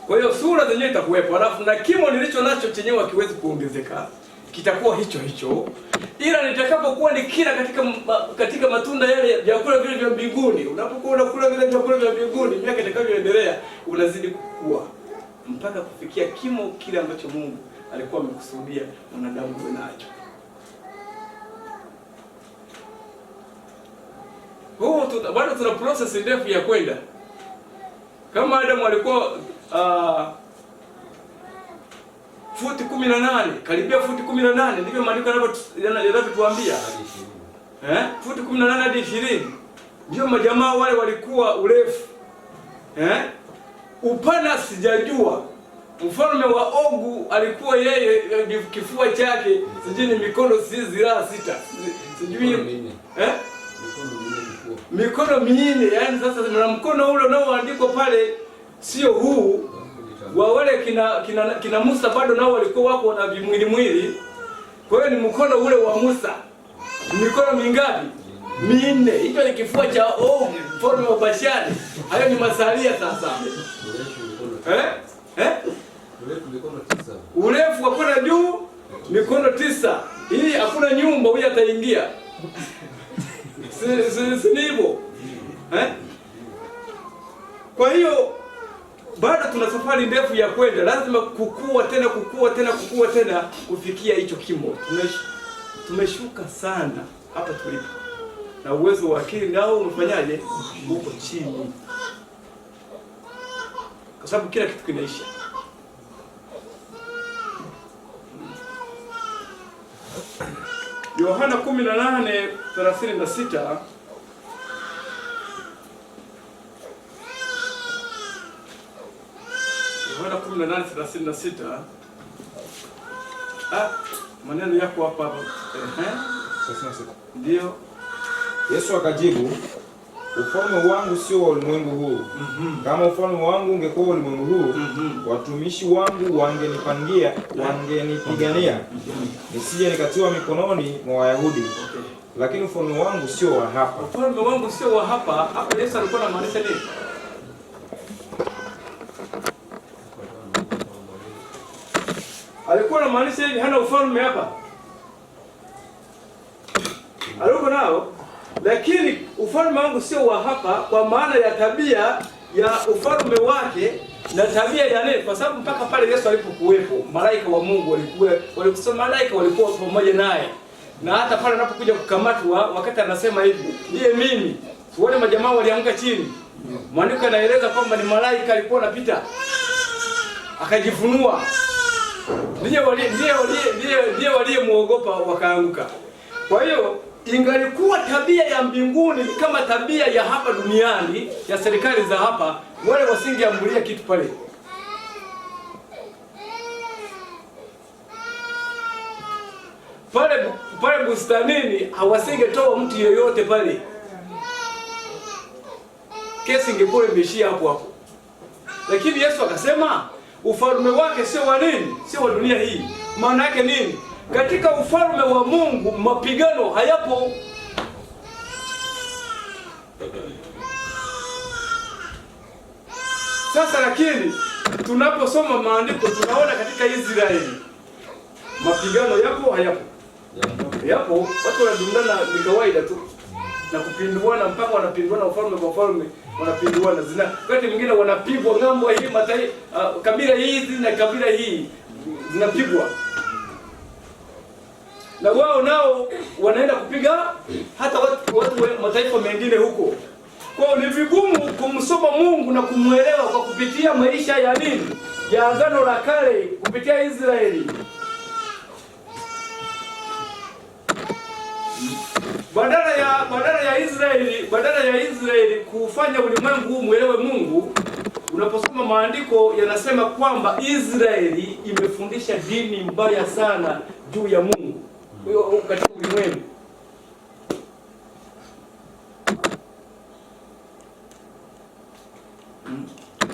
Kwa hiyo sura zenyewe itakuwepo, alafu na kimo nilicho nacho chenyewe hakiwezi kuongezeka, kitakuwa hicho hicho, ila nitakapokuwa nikila katika matunda yale vyakula vile vya mbinguni. Unapokuwa unakula vile vyakula vya mbinguni, miaka itakavyoendelea unazidi kukua mpaka kufikia kimo kile ambacho Mungu alikuwa amekusudia mwanadamu uwe nacho. Bado tuna process ndefu ya kwenda. Kama Adamu alikuwa futi 18, karibia futi 18, ndivyo maandiko yanavyotuambia. Futi 18 hadi 20. Ndio majamaa wale walikuwa urefu. Upana sijajua. Mfalme wa Ogu alikuwa yeye kifua chake sijui ni mikono zira 6. Sijui mikono minne, yani sasa na mkono ule unaoandikwa pale sio huu wa wale kina Musa, bado nao walikuwa wako na mwili. Kwa hiyo ni mkono ule wa Musa. Mikono mingapi? Minne. Hicho ni kifua cha Ogu, mfalme wa Bashani. Hayo ni masalia sasa. Urefu wa kwenda juu mikono 9. Hii hakuna nyumba huyu ataingia. Si hivyo. Kwa hiyo bado tuna safari ndefu ya kwenda. Lazima kukua tena kufikia hicho kimo. Tumeshuka sana hapa tulipo. Na uwezo wa akili nao umefanyaje? Uko chini. Kwa sababu kila kitu kinaisha. Yohana 18:36. Yohana 18:36. Maneno yako hapa. Ndio. Yesu akajibu, ufalme wangu sio wa ulimwengu huu. Kama ufalme wangu ungekuwa ulimwengu huu, watumishi wangu wangenipigania nisije nikatiwa mikononi mwa Wayahudi. Lakini ufalme wangu sio wa hapa. Ufalme wangu sio wa hapa. Hapa Yesu alikuwa anamaanisha nini? Alikuwa anamaanisha hivi, hana ufalme hapa. Alikuwa nao, lakini ufalme wangu sio wa hapa, kwa maana ya tabia ya ufalme wake na tabia ya nini? Kwa sababu mpaka pale Yesu alipokuwepo, malaika wa Mungu malaika walikuwa pamoja naye. Na hata pale anapokuja kukamatwa, wakati anasema hivi, ndiye mimi. Wale majamaa walianguka chini. Maandiko yanaeleza kwamba ni malaika alikuwa anapita. Akajifunua. Ndiye waliyemuogopa wakaanguka. Kwa hiyo ingalikuwa tabia ya mbinguni kama tabia ya hapa duniani ya serikali za hapa, wale wasingeambulia kitu pale. Pale bustanini hawasingetoa mtu yoyote pale. Kesi ingekuwa imeishia hapo hapo. Lakini Yesu akasema ufalme wake sio wa nini? Sio wa dunia hii. Maana yake nini? Katika ufalme wa Mungu mapigano hayapo. Sasa lakini tunaposoma maandiko tunaona katika Israeli mapigano yapo hayapo? Yapo. Watu wanadundana ni kawaida tu na kupinduana, mpaka wanapinduana ufalme kwa ufalme, wanapinduana zina. Wakati mwingine wanapigwa ng'ambo hii kabila hizi na kabila hii zinapigwa, na wao nao wanaenda kupiga hata watu mataifa mengine huko. Kwa ni vigumu kumsoma Mungu na kumuelewa kwa kupitia maisha ya nini? Ya Agano la Kale, kupitia Israeli. Badala ya Israeli kufanya ulimwengu muelewe Mungu, unaposoma maandiko yanasema kwamba Israeli imefundisha dini mbaya sana juu ya Mungu katika ulimwengu.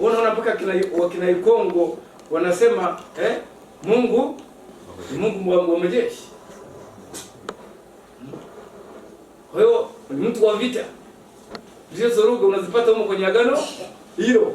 Unaona mpaka wakina Ikongo wanasema Mungu ni Mungu wa majeshi. Kwa hiyo ni mtu wa vita. Zile zoruga unazipata huko kwenye agano hilo,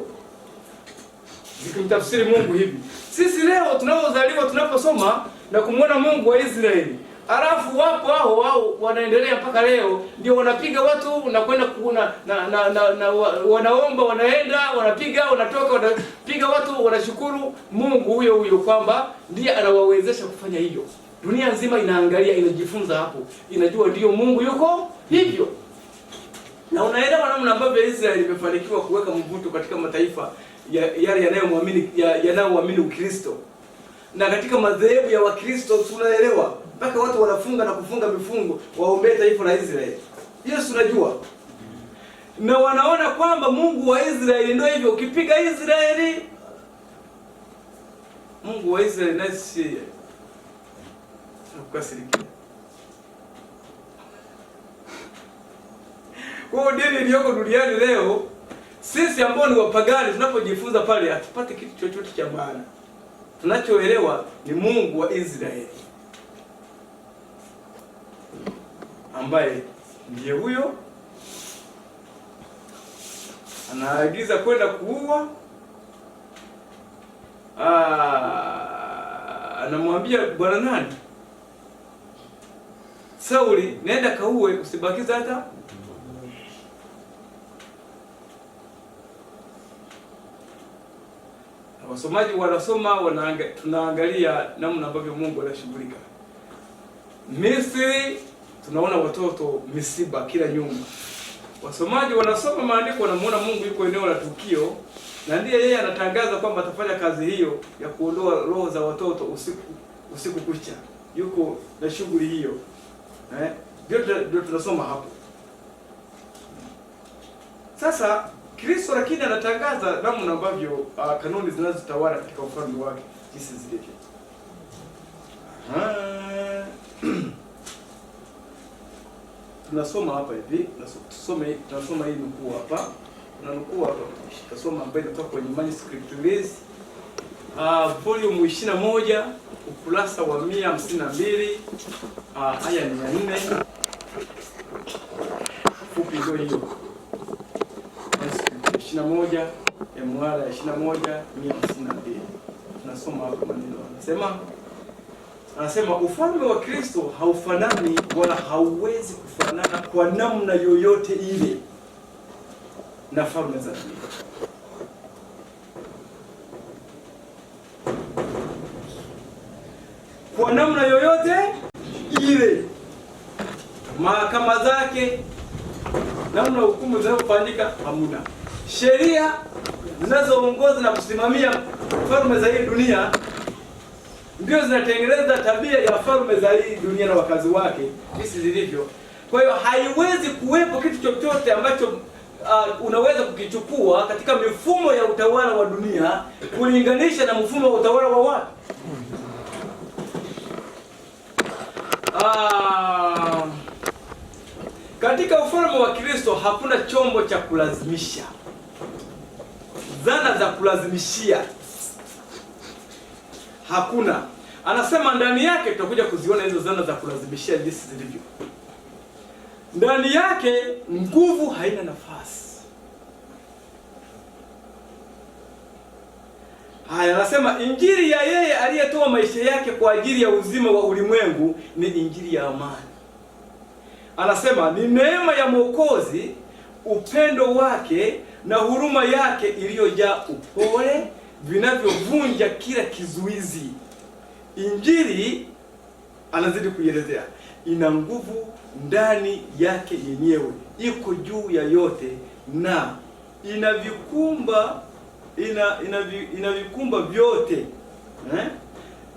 zikimtafsiri Mungu hivi. Sisi leo tunapozaliwa, tunaposoma na kumwona Mungu wa Israeli, alafu wapo hao wanaendelea mpaka leo, ndio wanapiga watu na kwenda kuona na wanaomba, wanaenda wanapiga, wanatoka wanapiga watu, wanashukuru Mungu huyo kwamba ndiye anawawezesha kufanya hiyo. Dunia nzima inaangalia, inajifunza hapo, inajua ndio Mungu yuko hivyo. Na unaelewa namna ambavyo Israeli imefanikiwa kuweka mvuto katika mataifa yale yanayoamini Ukristo. Na katika madhehebu ya Wakristo tunaelewa mpaka watu wanafunga na kufunga mifungo waombee taifa la Israeli. Hiyo tunajua. Na wanaona kwamba Mungu wa Israeli ndio hivyo, ukipiga Israeli, Mungu wa Israeli nasi kukasirikia. Kwa dini iliyoko duniani leo, sisi ambao ni wapagani tunapojifunza pale hatupate kitu chochote cha maana. Tunachoelewa ni Mungu wa Israeli ambaye ndiye huyo anaagiza kwenda kuua. Anamwambia bwana nani? Sauli, nenda kauwe, usibakize hata. Wasomaji wanasoma, tunaangalia namna ambavyo Mungu anashughulika. Misri tunaona watoto misiba kila nyumba. Wasomaji wanasoma maandiko, wanamuona Mungu yuko eneo la tukio, na ndiye yeye anatangaza kwamba atafanya kazi hiyo ya kuondoa roho za watoto usiku kucha. Yuko na shughuli hiyo. Ndio tunasoma hapo. Sasa Kristo lakini anatangaza namna ambavyo kanuni zinazotawala katika ufalme wake jinsi zilivyo. Tunasoma hapa hivi, tunasoma hii nukuu hapa. Kuna nukuu hapa, tutasoma ambayo inatoka kwenye manuscript release volume 21 ukurasa wa 152 aya ni 4. Fupi ndio hiyo. 21 MR 21 152. Tunasoma hapa maneno. Anasema ufalme wa Kristo haufanani wala hauwezi kufanana kwa namna yoyote ile na falme za dunia. Kwa namna yoyote ile, mahakama zake, namna hukumu zinazofanyika hamuna. Sheria zinazoongoza na kusimamia falme za hii dunia ndio zinatengeneza tabia ya falme za hii dunia na wakazi wake jinsi zilivyo. Kwa hiyo haiwezi kuwepo kitu chochote ambacho unaweza kukichukua katika mifumo ya utawala wa dunia kulinganisha na mfumo wa utawala wa watu. Katika ufalme wa Kristo hakuna chombo cha kulazimisha, zana za kulazimishia hakuna. Anasema ndani yake tutakuja kuziona hizo zana za kulazimishia jinsi zilivyo. Ndani yake nguvu haina nafasi. Haya, anasema injili ya yeye aliyetoa maisha yake kwa ajili ya uzima wa ulimwengu ni injili ya amani. Anasema ni neema ya Mwokozi, upendo wake na huruma yake iliyojaa upole vinavyovunja kila kizuizi. Injili, anazidi kuielezea, ina nguvu ndani yake yenyewe, iko juu ya yote na inavikumba vyote.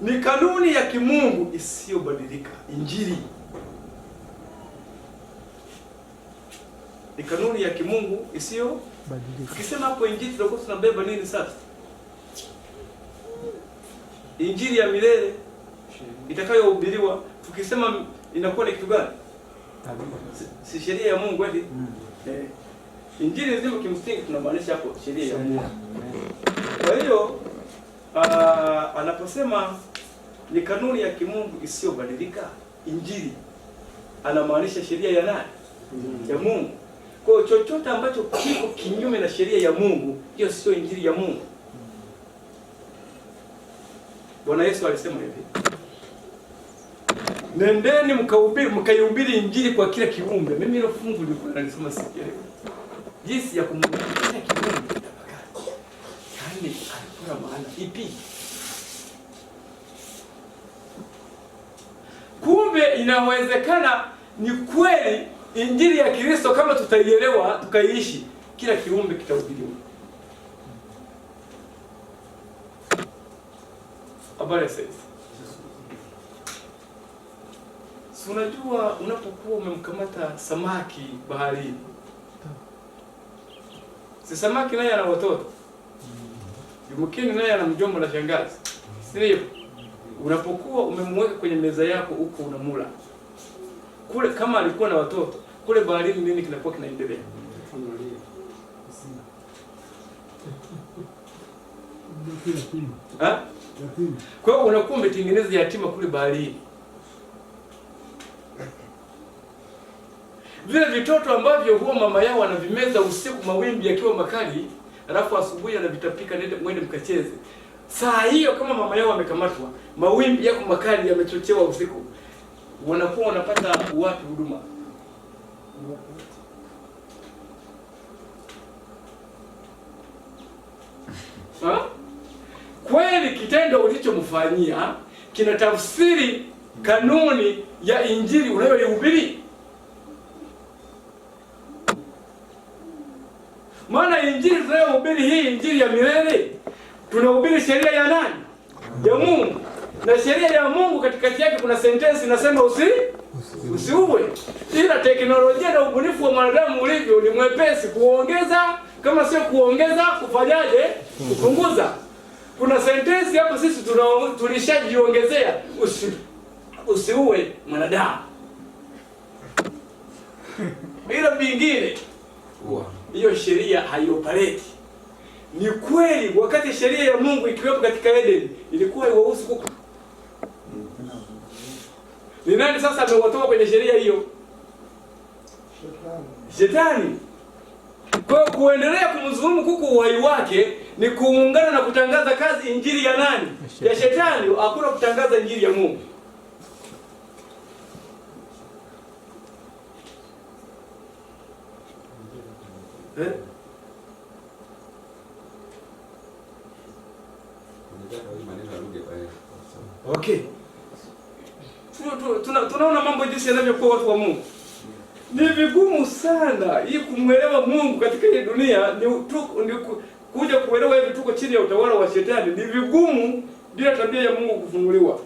Ni kanuni ya kimungu isiyobadilika. Injili ni kanuni ya kimungu isiyobadilika. Tukisema hapo injili tutakuwa tunabeba nini sasa? Injili ya milele itakayohubiriwa, tukisema inakuwa ni kitu gani? Si sheria ya Mungu eti? Injili nzima kimsingi tunamaanisha hapo sheria ya Mungu. Kwa hiyo anaposema ni kanuni ya kimungu isiyobadilika, injili anamaanisha sheria ya nani? Ya Mungu. Kwa hiyo chochote ambacho kiko kinyume na sheria ya Mungu, hiyo sio injili ya Mungu. Bwana Yesu alisema hivi, nendeni mkaihubiri injili kwa kila kiumbe. Mimi hilo fungu nilikuwa nalisoma siku ya leo, jinsi ya kumhubiri kila kiumbe. Yaani alikuwa maana ipi? Kumbe inawezekana ni kweli injili ya Kristo kama tutaielewa tukaiishi, kila kiumbe kitahubiriwa. Habari sasa. Si unajua unapokuwa umemkamata samaki baharini, si samaki naye ana watoto, yumkini naye ana mjomba na shangazi, si ndio? Unapokuwa umemweka kwenye meza yako huko unamula kule, kama alikuwa na watoto kule baharini, nini kinakuwa kinaendelea? Kwa hiyo unakuwa umetengeneza yatima kule baharini. Vile vitoto ambavyo huwa mama yao anavimeza usiku, mawimbi yakiwa makali, alafu asubuhi anavitapika, nende mwende mkacheze. Saa hiyo kama mama yao amekamatwa, mawimbi yako makali yamechochewa usiku, wanakuwa wanapata wapi huduma? Kweli kitendo ulichomfanyia kina tafsiri kanuni ya injili unayoihubiri. Maana injili tunayohubiri, hii injili ya milele, tunahubiri sheria ya nani? Ya Mungu. Na sheria ya Mungu katikati yake kuna sentensi inasema usiue. Ila teknolojia na ubunifu wa mwanadamu ulivyo ni mwepesi kuongeza, kama sio kuongeza kufanyaje? Kupunguza. Kuna sentensi hapo sisi tulishajiongezea, usiue mwanadamu. Bila vingine hiyo sheria haioperate. Ni kweli wakati sheria ya Mungu ikiwepo katika Eden ilikuwa iwahusu kuku. Ni nani sasa amewatoa kwenye sheria hiyo? Shetani. Kwa hiyo kuendelea kumdhulumu kuku uhai wake ni kuungana na kutangaza kazi injili ya nani? Ya Shetani. Hakuna kutangaza injili ya Mungu. Okay. Tunaona mambo jinsi yanavyokuwa watu wa Mungu. Ni vigumu sana hii kumwelewa Mungu katika hii dunia, ni kuja kuelewa hivi tuko chini ya utawala wa Shetani. Ni vigumu bila tabia ya Mungu kufunuliwa.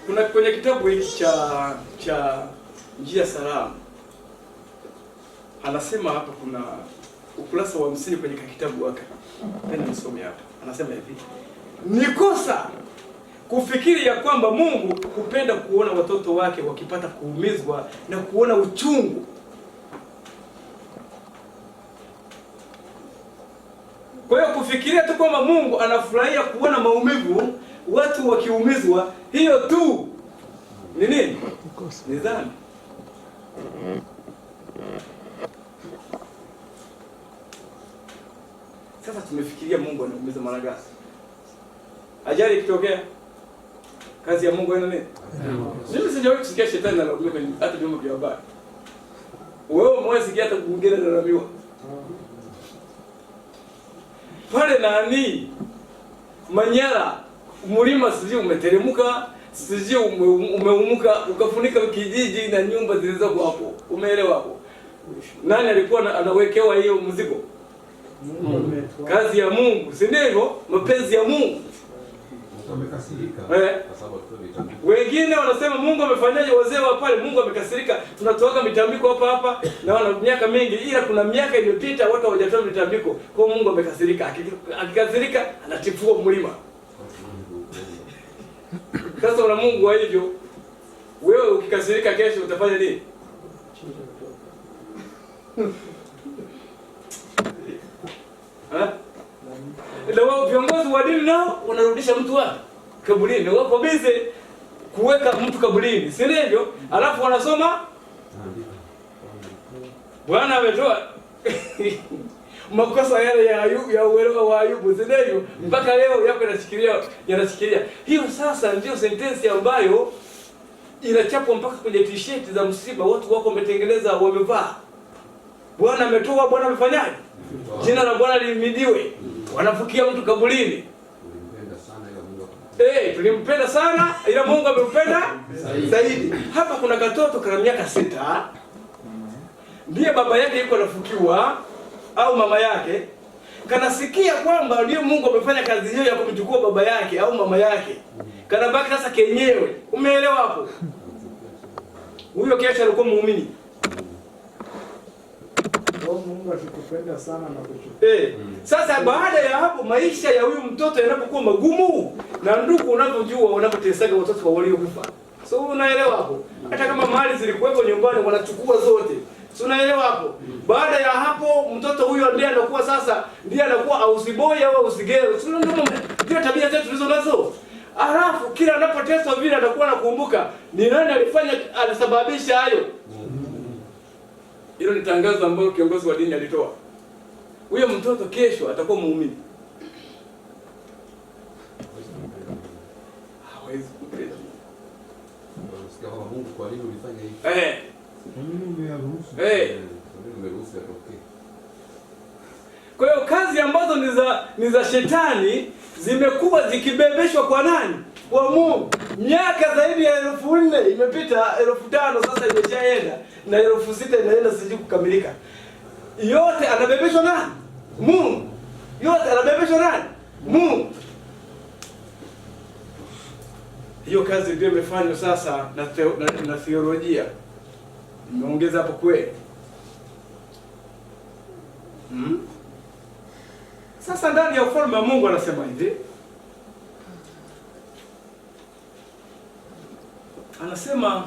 Kuna kwenye kitabu hiki cha Njia Salama, anasema hapa, kuna ukurasa wa 50 kwenye kitabu wake. Nenda nisome hapa. Anasema hivi: ni kosa kufikiri ya kwamba Mungu hupenda kuona watoto wake wakipata kuumizwa na kuona uchungu. Kwa hiyo kufikiria tu kwamba Mungu anafurahia kuona maumivu, watu wakiumizwa, hiyo tu ni nini? Ni dhambi. Sasa tumefikiria Mungu anaumiza mara ngapi? Ajali ikitokea, kazi ya Mungu ina nini? Mimi sijawahi kusikia shetani analaumiwa kwenye hata vyombo vya habari. Wewe mwesikia hata mwingine analaumiwa? Pale nani? Manyara, mlima sijui umeteremka, sijui umeumuka, ukafunika kijiji na nyumba zilizoko hapo. Umeelewa hapo? Nani alikuwa anawekewa hiyo mzigo? Kazi ya Mungu, si ndivyo? Mapenzi ya Mungu. Amekasirika kwa sababu wengine wanasema Mungu amefanyaje wazee wa pale? Mungu amekasirika. Tunatoa mitambiko hapa na wana miaka mingi, ila kuna miaka imepita watu hawajatoa mitambiko. Kwa Mungu amekasirika. Akikasirika anatifua mlima. Sasa una Mungu wa hivyo, wewe ukikasirika kesho utafanya nini? Ndio viongozi wa dini nao wanarudisha mtu wapi? Kaburini. Wako bize kuweka mtu kaburini, si ndivyo? Alafu wanasoma Bwana ametoa makosa yale ya Ayubu, ya uelewa wa Ayubu, si ndivyo? Mpaka leo yako yanashikilia. Hiyo sasa ndio sentensi ambayo inachapwa mpaka kwenye t-shirt za msiba, watu wako wametengeneza wamevaa. Bwana ametoa, Bwana amefanyaje? Jina la Bwana lihimidiwe. Wanafukia mtu kaburini. Tulimpenda sana ila Mungu amempenda zaidi. Hapa kuna katoto kana miaka 6. Ndiye baba yake yuko anafukiwa au mama yake. Kanasikia kwamba ndio Mungu amefanya kazi hiyo ya kumchukua baba yake au mama yake. Kanabaki sasa kenyewe. Umeelewa hapo? Huyo kesho alikuwa muumini. Mungu akikupenda sana na kuchukua. Sasa baada ya hapo maisha ya huyu mtoto yanapokuwa magumu na ndugu unavyojua wanapoteseka watoto waliokufa. So unaelewa hapo? Hata kama mali zilikuwepo nyumbani wanachukua zote. So unaelewa hapo? Baada ya hapo mtoto huyo ndiye anakuwa sasa ndiye anakuwa ausiboi au ausigero. So ndio tabia zetu tulizo nazo. Alafu kila anapoteswa vile atakuwa anakumbuka ni nani alifanya alisababisha hayo. Hilo ni tangazo ambalo kiongozi wa dini alitoa. Huyo mtoto kesho atakuwa muumini. Hawezi kupenda. Unasikia kama Mungu kwa nini ulifanya hivi? Mungu umeruhusu. Umeruhusu yatokee. Kwa hiyo kazi ambazo ni za shetani zimekuwa zikibebeshwa kwa nani? Kwa Mungu. Miaka zaidi ya 4,000 imepita, 5,000 sasa imeshaenda na 6,000 inaenda siji kukamilika. Yote anabebeshwa nani? Mungu. Yote anabebeshwa nani? Mungu. Hiyo kazi ndio imefanywa sasa na theolojia. Nimeongeza hapo kweli. Sasa ndani ya ufalme wa Mungu anasema hivi. Anasema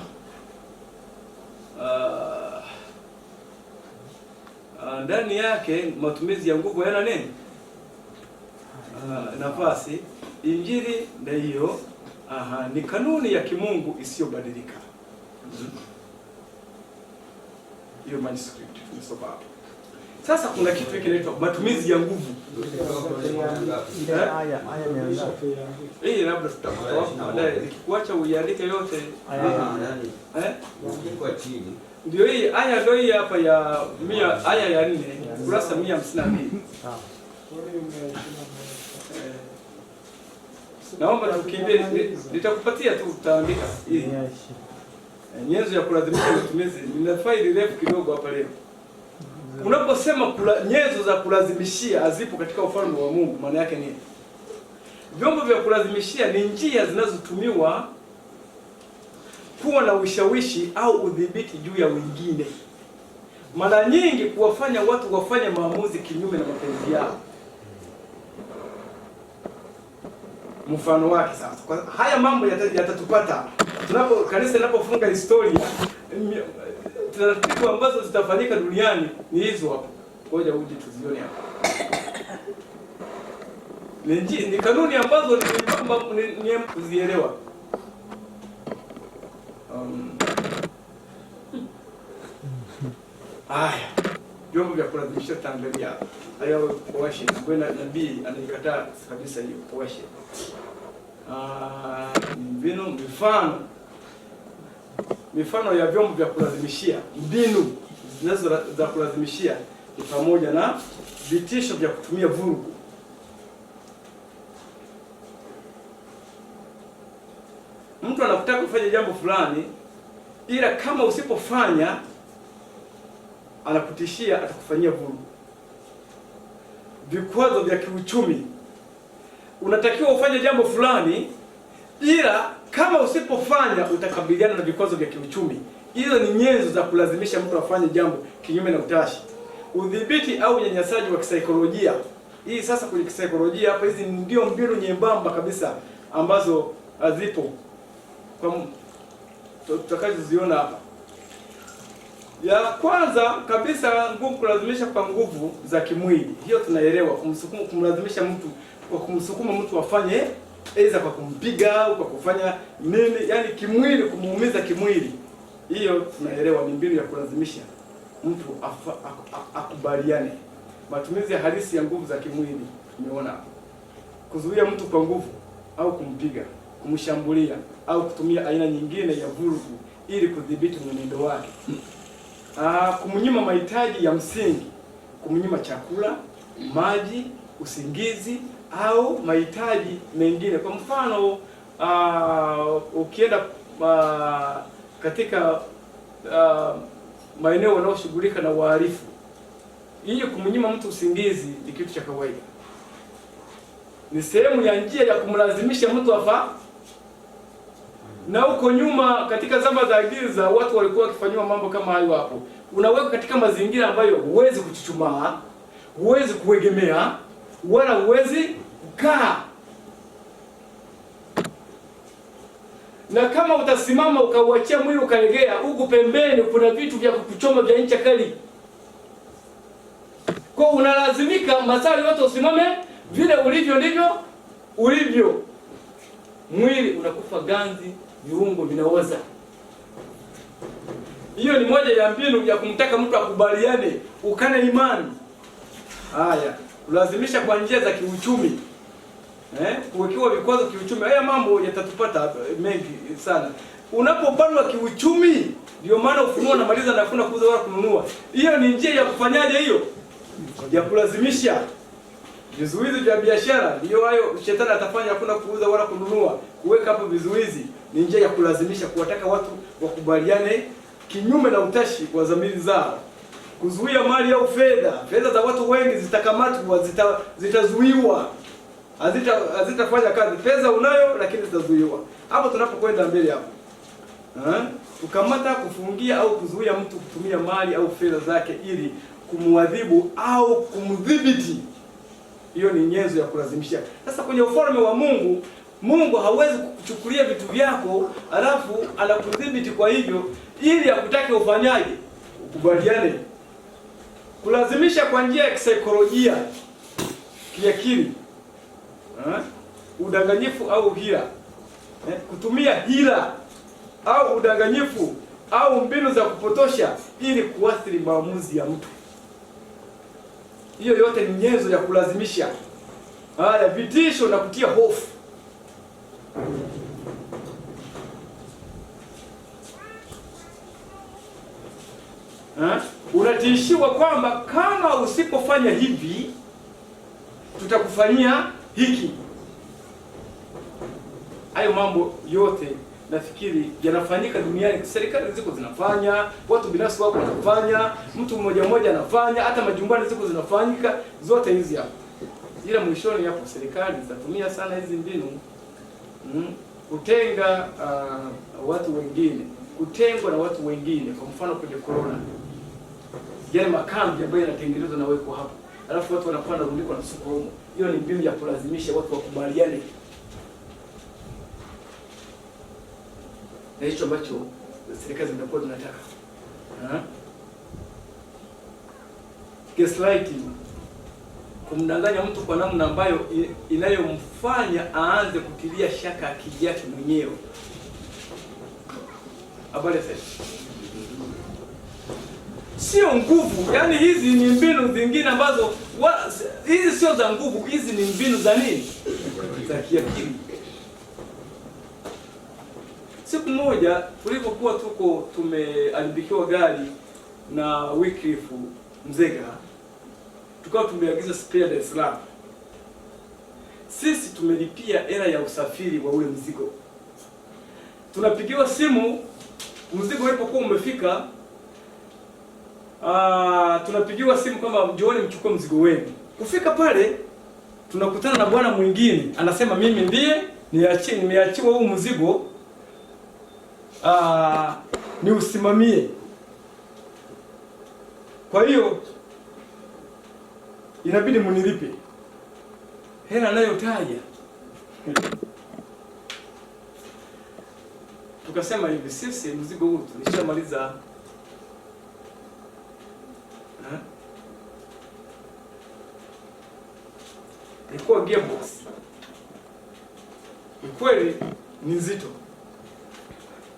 ndani yake matumizi ya nguvu yana nini? Nafasi. Injili ndio hiyo. Ni kanuni ya kimungu isiyobadilika. Hiyo manuscript ni sababu. Sasa kuna kitu kinaitwa matumizi ya nguvu. Hii labda tutakutoa baadaye nikikuacha uiandike yote. Kwa chini. Ndio hii aya ndio hii hapa ya 100 aya ya 4 kurasa 152. Naomba tukimbie nitakupatia tu utaandika hii. Nyenzo ya kulazimisha matumizi. Nina faili refu kidogo hapa leo. Unaposema nyenzo za kulazimishia hazipo katika ufalme wa Mungu, maana yake nini? Vyombo vya kulazimishia ni njia zinazotumiwa kuwa na ushawishi au udhibiti juu ya wengine. Mara nyingi kuwafanya watu wafanye maamuzi kinyume na mapenzi yao. Mfano wake sasa. Kwa haya mambo yatatupata kanisa linapofunga historia. Taratibu ambazo zitafanyika duniani ni hizo hapo. Ngoja uje tuzione hapa. Ni kanuni ambazo ni kuzielewa. Aya. vyombo vya kulazimisha Tanzania hayo coercion, kwa nabii anaikataa kabisa hiyo coercion. Mbinu, mifano ya vyombo vya kulazimishia, mbinu zinazo za kulazimishia ni pamoja na vitisho vya kutumia vurugu. Mtu anakutaka kufanya jambo fulani, ila kama usipofanya anakutishia atakufanyia vurugu. Vikwazo vya kiuchumi, unatakiwa ufanye jambo fulani, ila kama usipofanya utakabiliana na vikwazo vya kiuchumi. Hizo ni nyenzo za kulazimisha mtu afanye jambo kinyume na utashi. Udhibiti au unyanyasaji wa kisaikolojia. Hii sasa kwenye kisaikolojia hapa, hizi ndio mbinu nyembamba kabisa ambazo hazipo kwa tutakazoziona hapa. Ya kwanza kabisa, nguvu, kulazimisha kwa nguvu za kimwili. Hiyo tunaelewa, kumlazimisha mtu kwa kumsukuma mtu afanye aidha kwa kumpiga au kwa kufanya nini, yani kimwili, kumuumiza kimwili. Hiyo tunaelewa ni mbinu ya kulazimisha mtu akubaliane. Matumizi halisi ya nguvu za kimwili tumeona: kuzuia mtu kwa nguvu au kumpiga, kumshambulia au kutumia aina nyingine ya vurugu ili kudhibiti mwenendo wake. Kumnyima mahitaji ya msingi, kumnyima chakula, maji, usingizi au mahitaji mengine. Kwa mfano, ukienda katika maeneo yanayoshughulika na uhalifu, ili kumnyima mtu usingizi ni kitu cha kawaida. Ni sehemu ya njia ya kumlazimisha mtu afa. Na huko nyuma katika zama za giza watu walikuwa wakifanywa mambo kama hayo hapo. Unaweka katika mazingira ambayo huwezi kuchuchumaa, huwezi kuegemea, wala huwezi kukaa. Na kama utasimama ukauachia mwili ukalegea, huku pembeni kuna vitu vya kukuchoma vya ncha kali. Kwa unalazimika masaa yote usimame vile ulivyo ndivyo ulivyo. Mwili unakufa ganzi, viungo vinaoza. Hiyo ni moja ya mbinu ya kumtaka mtu akubaliane, ukane imani. Haya, kulazimisha kwa njia za kiuchumi. Kuwekewa vikwazo kiuchumi. Haya mambo yatatupata mengi sana. Unapobanwa kiuchumi, ndio maana Ufunuo anamaliza na hakuna kuuza wala kununua. Hiyo ni njia ya kufanyaje hiyo? Ya kulazimisha. Vizuizi vya biashara ndio hayo shetani atafanya, hakuna kuuza wala kununua. Kuweka hapo vizuizi ni njia ya kulazimisha, kuwataka watu wakubaliane kinyume na utashi wa dhamiri zao. Kuzuia mali au fedha za watu wengi zitakamatwa, zitazuiwa. Hazitafanya kazi. Pesa unayo lakini zitazuiwa. Hapo tunapokwenda mbele hapo. Kukamata, kufungia au kuzuia mtu kutumia mali au fedha zake ili kumwadhibu au kumdhibiti. Hiyo ni nyenzo ya kulazimisha. Sasa kwenye ufalme wa Mungu, Mungu hawezi kukuchukulia vitu vyako alafu anakudhibiti kwa hivyo ili akutake ufanyaje? Ukubaliane. Kulazimisha kwa njia ya kisaikolojia, kiakili. Udanganyifu au hila. Kutumia hila au udanganyifu au mbinu za kupotosha ili kuathiri maamuzi ya mtu. Hiyo yote ni nyenzo ya kulazimisha. Haya, vitisho na kutia hofu. Unatishiwa kwamba kama usipofanya hivi tutakufanyia hiki. Hayo mambo yote nafikiri yanafanyika duniani. Serikali ziko zinafanya, watu binafsi wako wanafanya, mtu mmoja mmoja anafanya, hata majumbani ziko zinafanyika, zote hizi hapo. Ila mwishoni hapo serikali zitatumia sana hizi mbinu kutenga watu wengine, kutengwa na watu wengine. Kwa mfano kwenye corona, yale makambi ambayo yanatengenezwa na weko hapo, alafu watu wanakuwa wanarundikwa na sukomo. Hiyo ni mbinu ya kulazimisha watu wakubaliane. Na hicho ambacho serikali zinakuwa zinataka. Gaslighting, kumdanganya mtu kwa namna ambayo inayomfanya aanze kutilia shaka akili yake mwenyewe. Habari sasa. sio nguvu. Yaani hizi ni mbinu zingine ambazo hizi sio za nguvu, hizi ni mbinu za nini? Za kiakili. Siku moja tulipokuwa tumealibikiwa gari na Wycliffe Mzega, tukawa tumeagiza spare Dar es Salaam. Sisi tumelipia hela ya usafiri wa ule mzigo. Tunapigiwa simu mzigo ulipokuwa umefika, tunapigiwa simu kwamba njooni mchukue mzigo wenu. Kufika pale tunakutana na bwana mwingine anasema mimi ndiye nimeachiwa huu mzigo ni usimamie. Kwa hiyo inabidi munilipe hela anayotaja. Tukasema hivi, sisi mzigo huu tulishamaliza. Ilikuwa gearbox. Kweli ni nzito.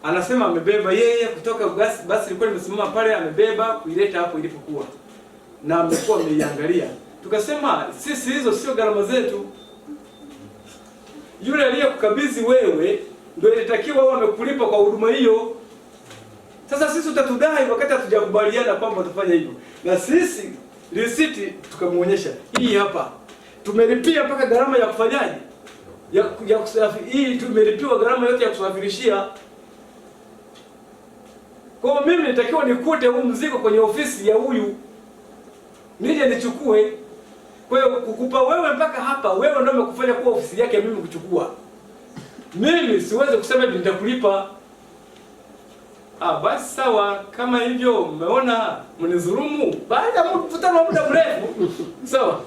Anasema amebeba yeye kutoka basi ilikuwa limesimama pale, amebeba kuileta hapo ilipokuwa. Na amekuwa ameiangalia. Tukasema sisi hizo sio gharama zetu. Yule aliyekukabidhi wewe ndio ilitakiwa wao wamekulipa kwa huduma hiyo. Sasa sisi utatudai wakati hatujakubaliana kwamba tutafanya hivyo. Na sisi risiti tukamuonyesha. Hii hapa. Tumelipia mpaka gharama ya kufanyaje? Ya kusafiri. Hii tumelipiwa gharama yote ya kusafirishia. Kwa mimi nitakiwa nikute huu mzigo kwenye ofisi ya huyu. Nije nichukue. Kwa hiyo kukupa wewe mpaka hapa, wewe ndio umekufanya kuwa ofisi yake mimi kuchukua. Mimi siwezi kusema hivi nitakulipa. Basi sawa, kama hivyo mmeona mnidhulumu baada ya mkutano wa muda mrefu. Sawa.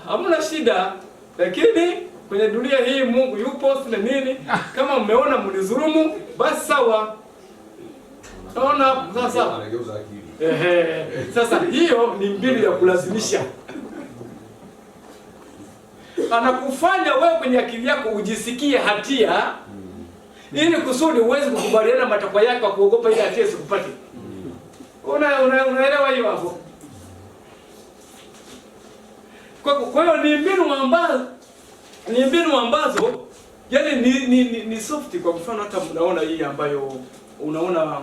Hamna shida. Lakini kwenye dunia hii Mungu yupo na nini? Kama mmeona mnidhulumu, basi sawa. Naona sasa. Anageuza akili. Sasa hiyo ni mbinu ya kulazimisha. Anakufanya wewe kwenye akili yako ujisikie hatia ili kusudi uweze kukubaliana matakwa yako kwa kuogopa ile hatia isikupate. Unaelewa hiyo hapo? Kwa hiyo ni mbinu ambazo yani ni soft. Kwa mfano hata mnaona hii ambayo unaona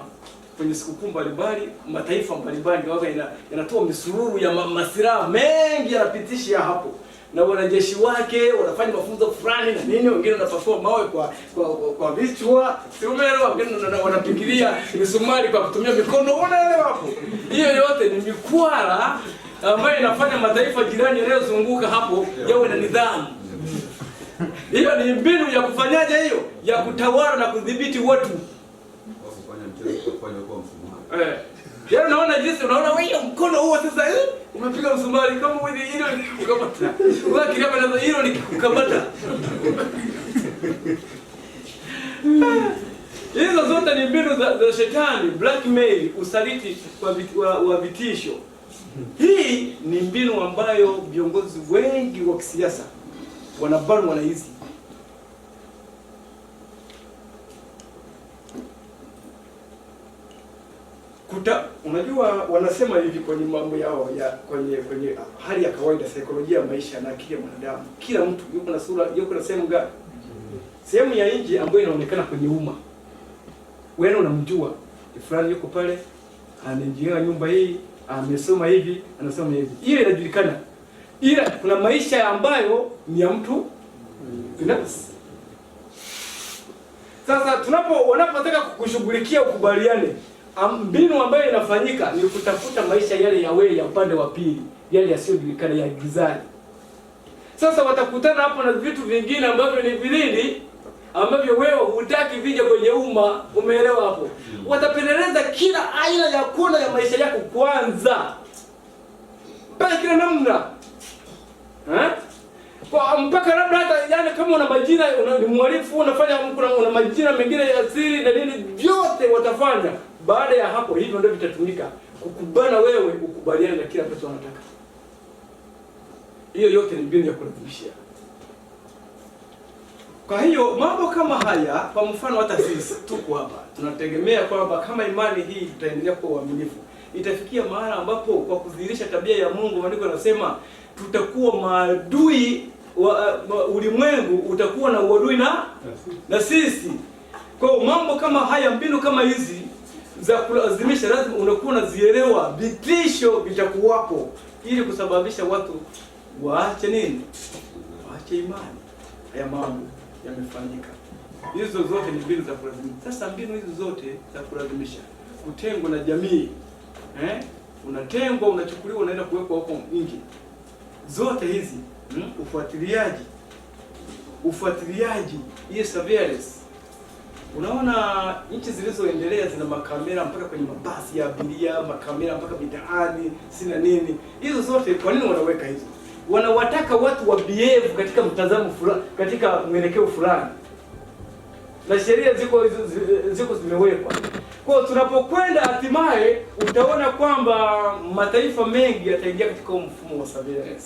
kwenye sikukuu mbalimbali, mataifa mbalimbali wao yanatoa misururu ya masilaha mengi yanapitisha hapo. Na wanajeshi wake wanafanya mafunzo fulani na nini, wengine wanapasua mawe kwa vichwa. Si umeelewa? Wengine wanapigilia misumari kwa kutumia mikono. Unaelewa hapo? Hiyo yote ni mikwara ambayo inafanya mataifa jirani yanayozunguka hapo yawe na nidhamu. Hiyo ni mbinu ya kufanyaje hiyo? Ya kutawala na kudhibiti watu. Yaani unaona jinsi unaona wewe mkono huo sasa umepiga msumari kama wewe hilo ukamata. Wewe kile kama hilo ni kukamata. Hizo zote ni mbinu za shetani, blackmail, usaliti wa vitisho. Hii ni mbinu ambayo viongozi wengi wa kisiasa wanabanwa na hizi. Unajua wanasema hivi kwenye mambo yao ya kwenye hali ya kawaida, saikolojia ya maisha na akili ya mwanadamu. Kila mtu yuko na sura, yuko na sehemu gani? Sehemu ya nje ambayo inaonekana kwenye umma. Wewe unamjua, fulani yuko pale, anajenga nyumba hii, amesoma hivi, anasoma hivi. Ile inajulikana. Ila kuna maisha ambayo ni ya mtu binafsi. Sasa wanapotaka kukushughulikia ukubaliane, mbinu ambayo inafanyika ni kutafuta maisha yale ya upande wa pili, yale yasiyojulikana ya gizani. Sasa watakutana hapo na vitu vingine ambavyo ni vilili ambavyo wewe hutaki vije kwenye umma. Umeelewa hapo? Watapeleleza kila aina ya kona ya maisha yako kwanza. Mpaka kila namna. Kwa mpaka labda hata yani kama una majina ni mwalifu unafanya una majina mengine ya siri na nini, vyote watafanya. Baada ya hapo hivyo ndio vitatumika kukubana wewe ukubaliane na kila kitu wanataka. Hiyo yote ni mbinu ya kulazimisha. Kwa hiyo mambo kama haya, kwa mfano hata sisi tuko hapa tunategemea kwamba kama imani hii tutaendelea kuwa waaminifu, itafikia mahala ambapo kwa kudhihirisha tabia ya Mungu, maandiko yanasema tutakuwa maadui wa ulimwengu utakuwa na uadui na sisi. Kwa mambo kama haya, mbinu kama hizi za kulazimisha, lazima unakuwa unazielewa, vitisho vitakuwapo ili kusababisha watu waache nini? Waache imani. Haya mambo yamefanyika. Hizo zote ni mbinu za kulazimisha. Sasa mbinu hizo zote za kulazimisha, kutengwa na jamii, unatengwa, unachukuliwa, unaenda kuwekwa huko nje. Zote hizi ufuatiliaji, hii surveillance. Unaona nchi zilizoendelea zina makamera mpaka kwenye mabasi ya abiria, makamera mpaka mitaani, sina nini. Hizo zote kwa nini wanaweka hizo? Wanawataka watu wa behave katika mtazamo fulani, katika mwelekeo fulani. Na sheria ziko zimewekwa. Kwa tunapokwenda hatimaye utaona kwamba mataifa mengi yataingia katika mfumo wa surveillance.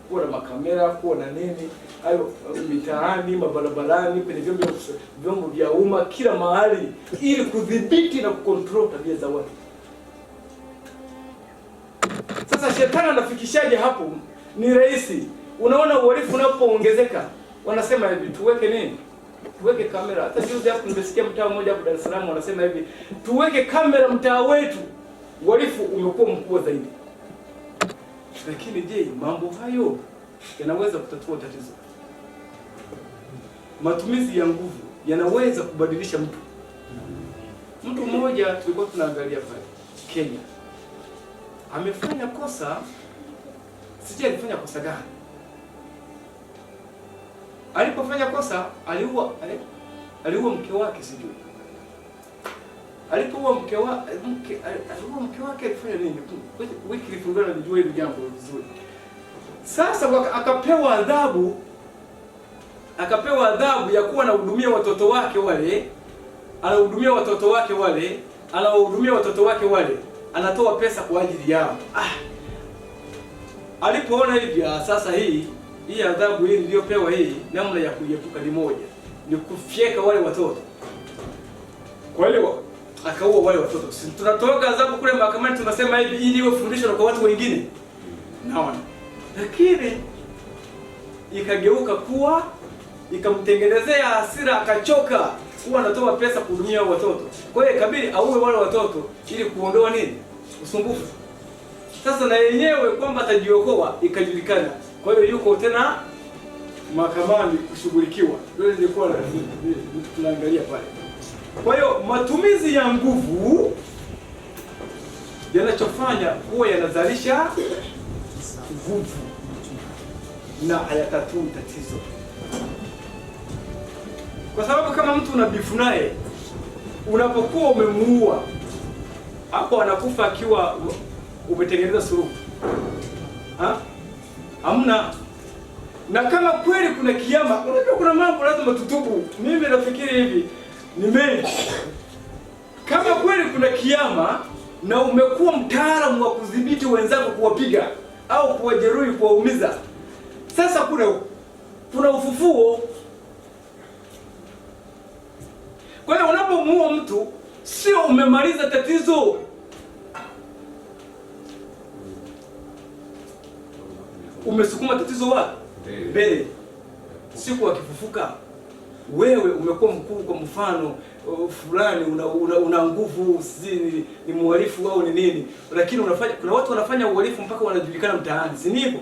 Kuwa na makamera, kuwa na nini, hayo mitaani, mabarabarani, kwenye vyombo vya umma, kila mahali, ili kudhibiti na kucontrol tabia za watu. Sasa shetani anafikishaje hapo? Ni rahisi. Unaona uhalifu unapoongezeka, wanasema hivi, tuweke nini? Tuweke kamera. Hata juzi hapo nimesikia mtaa mmoja hapo Dar es Salaam wanasema hivi, tuweke kamera mtaa wetu. Uhalifu umekuwa mkubwa zaidi. Lakini je, mambo hayo yanaweza kutatua tatizo? Matumizi ya nguvu yanaweza kubadilisha mtu. Mtu mmoja tulikuwa tunaangalia pale Kenya, amefanya kosa, sijui alifanya kosa gani. Alipofanya kosa, aliua mke wake, sijui. Alipoua mke wake alifanya nini? Wiki ilifungana, nijua hili jambo vizuri. Sasa akapewa adhabu ya kuwa anahudumia watoto wake wale, anatoa pesa kwa ajili yao. Alipoona hivi, sasa hii adhabu hii niliyopewa hii, namna ya kuiepuka ni moja, ni kufyeka wale watoto. Kwa hiyo akaua wale watoto. Tunatoka adhabu kule mahakamani, tunasema hivi ili iwe fundisho kwa watu wengine. Naona. Lakini ikageuka kuwa, ikamtengenezea hasira, akachoka kuwa anatoa pesa kuhudumia watoto. Kwa hiyo ikabidi auwe wale watoto ili kuondoa nini? Usumbufu. Sasa na yenyewe kwamba atajiokoa ikajulikana. Kwa hiyo yuko tena mahakamani kushughulikiwa. Ndio nilikuwa tunaangalia pale. Kwa hiyo matumizi ya nguvu yanachofanya huwa yanazalisha nguvu na hayatatui tatizo. Kwa sababu kama mtu unabifu naye, unapokuwa umemuua, hapo anakufa akiwa umetengeneza suluhu. Hamna. Na kama kweli kuna kiyama, unajua kuna mambo lazima tutubu. Mimi nafikiri hivi ni mengi. Kama kweli kuna kiyama na umekuwa mtaalamu wa kudhibiti wenzako, kuwapiga au kuwajeruhi, kuwaumiza, sasa kuna ufufuo. Kwa hiyo unapomuua mtu, sio umemaliza tatizo. Umesukuma tatizo wapi? Mbele. Siku akifufuka, wewe umekuwa mkuu, kwa mfano fulani, una nguvu, ni mhalifu au ni nini, lakini unafanya, kuna watu wanafanya uhalifu mpaka wanajulikana mtaani, si ndivyo?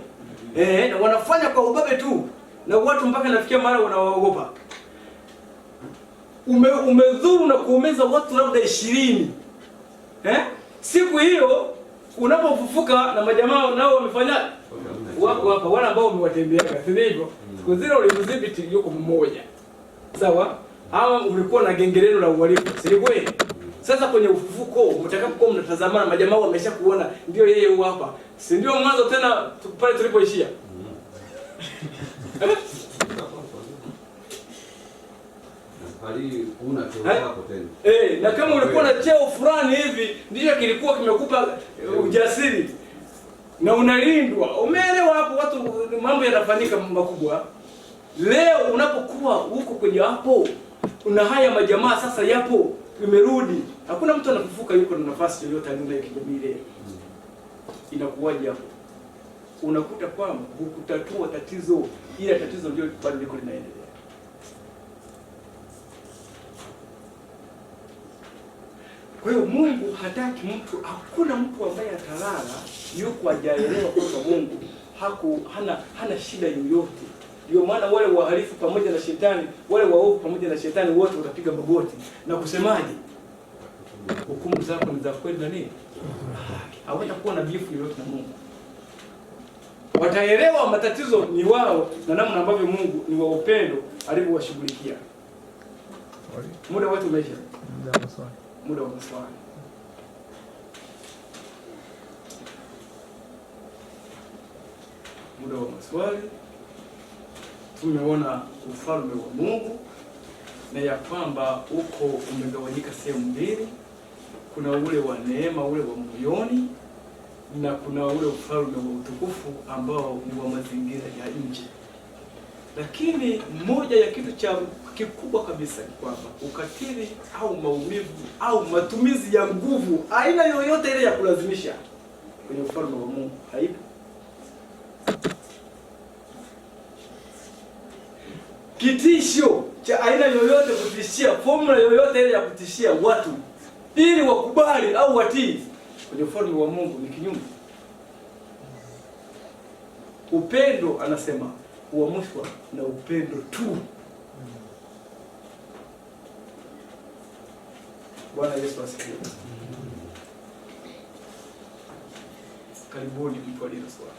Na wanafanya kwa ubabe tu, na watu mpaka nafikia mara wanaogopa. Umedhuru na kuumeza watu labda 20. Siku hiyo unapofufuka na majamaa nao wamefanya wako hapa, wale ambao umewatembeaga, si ndivyo? Siku zile ulimdhibiti yuko mmoja. Sawa? Hawa ulikuwa na gengeleno la uhalifu, si kweli? Sasa kwenye ufufuko mtakapokuwa mnatazamana, majamaa wamesha kuona ndio yeye huyu hapa. Si ndio mwanzo tena pale tulipoishia? Hali una cheo hapo tena. Na kama ulikuwa na cheo fulani hivi, ndicho kilikuwa kimekupa ujasiri na unalindwa. Umeelewa hapo? Watu mambo yanafanyika makubwa. Leo unapokuwa huko kwenye hapo, una haya majamaa sasa yapo, imerudi. Hakuna mtu anafufuka yuko na nafasi yoyote alina ya kijamii leo. Inakuwaje hapo? Unakuta kwamba hukutatua tatizo, ila tatizo ndio bado liko linaendelea. Kwa hiyo Mungu hataki mtu, hakuna mtu ambaye atalala yuko hajaelewa kwamba Mungu hana shida yoyote. Ndio maana wale wahalifu pamoja na shetani, wale waovu pamoja na shetani wote watapiga magoti na kusemaje? Hukumu zako ni za kweli na nini? Hawatakuwa na bifu yoyote na Mungu. Wataelewa matatizo ni wao na namna ambavyo Mungu ni wa upendo alivyowashughulikia. Muda wetu umeisha. Muda wa maswali. Muda wa maswali. Tumeona ufalme wa Mungu na ya kwamba uko umegawanyika sehemu mbili. Kuna ule wa neema, ule wa moyoni, na kuna ule ufalme wa utukufu ambao ni wa mazingira ya nje. Lakini moja ya kitu cha kikubwa kabisa ni kwamba ukatili au maumivu au matumizi ya nguvu aina yoyote ile ya kulazimisha kwenye ufalme wa Mungu haipo. Kitisho cha aina yoyote kutishia, formula yoyote ile ya kutishia watu ili wakubali au watii kwenye ufalme wa Mungu ni kinyume. Upendo, anasema, huamshwa na upendo tu. Bwana Yesu asifiwe. Karibuni mtu aliye na swali.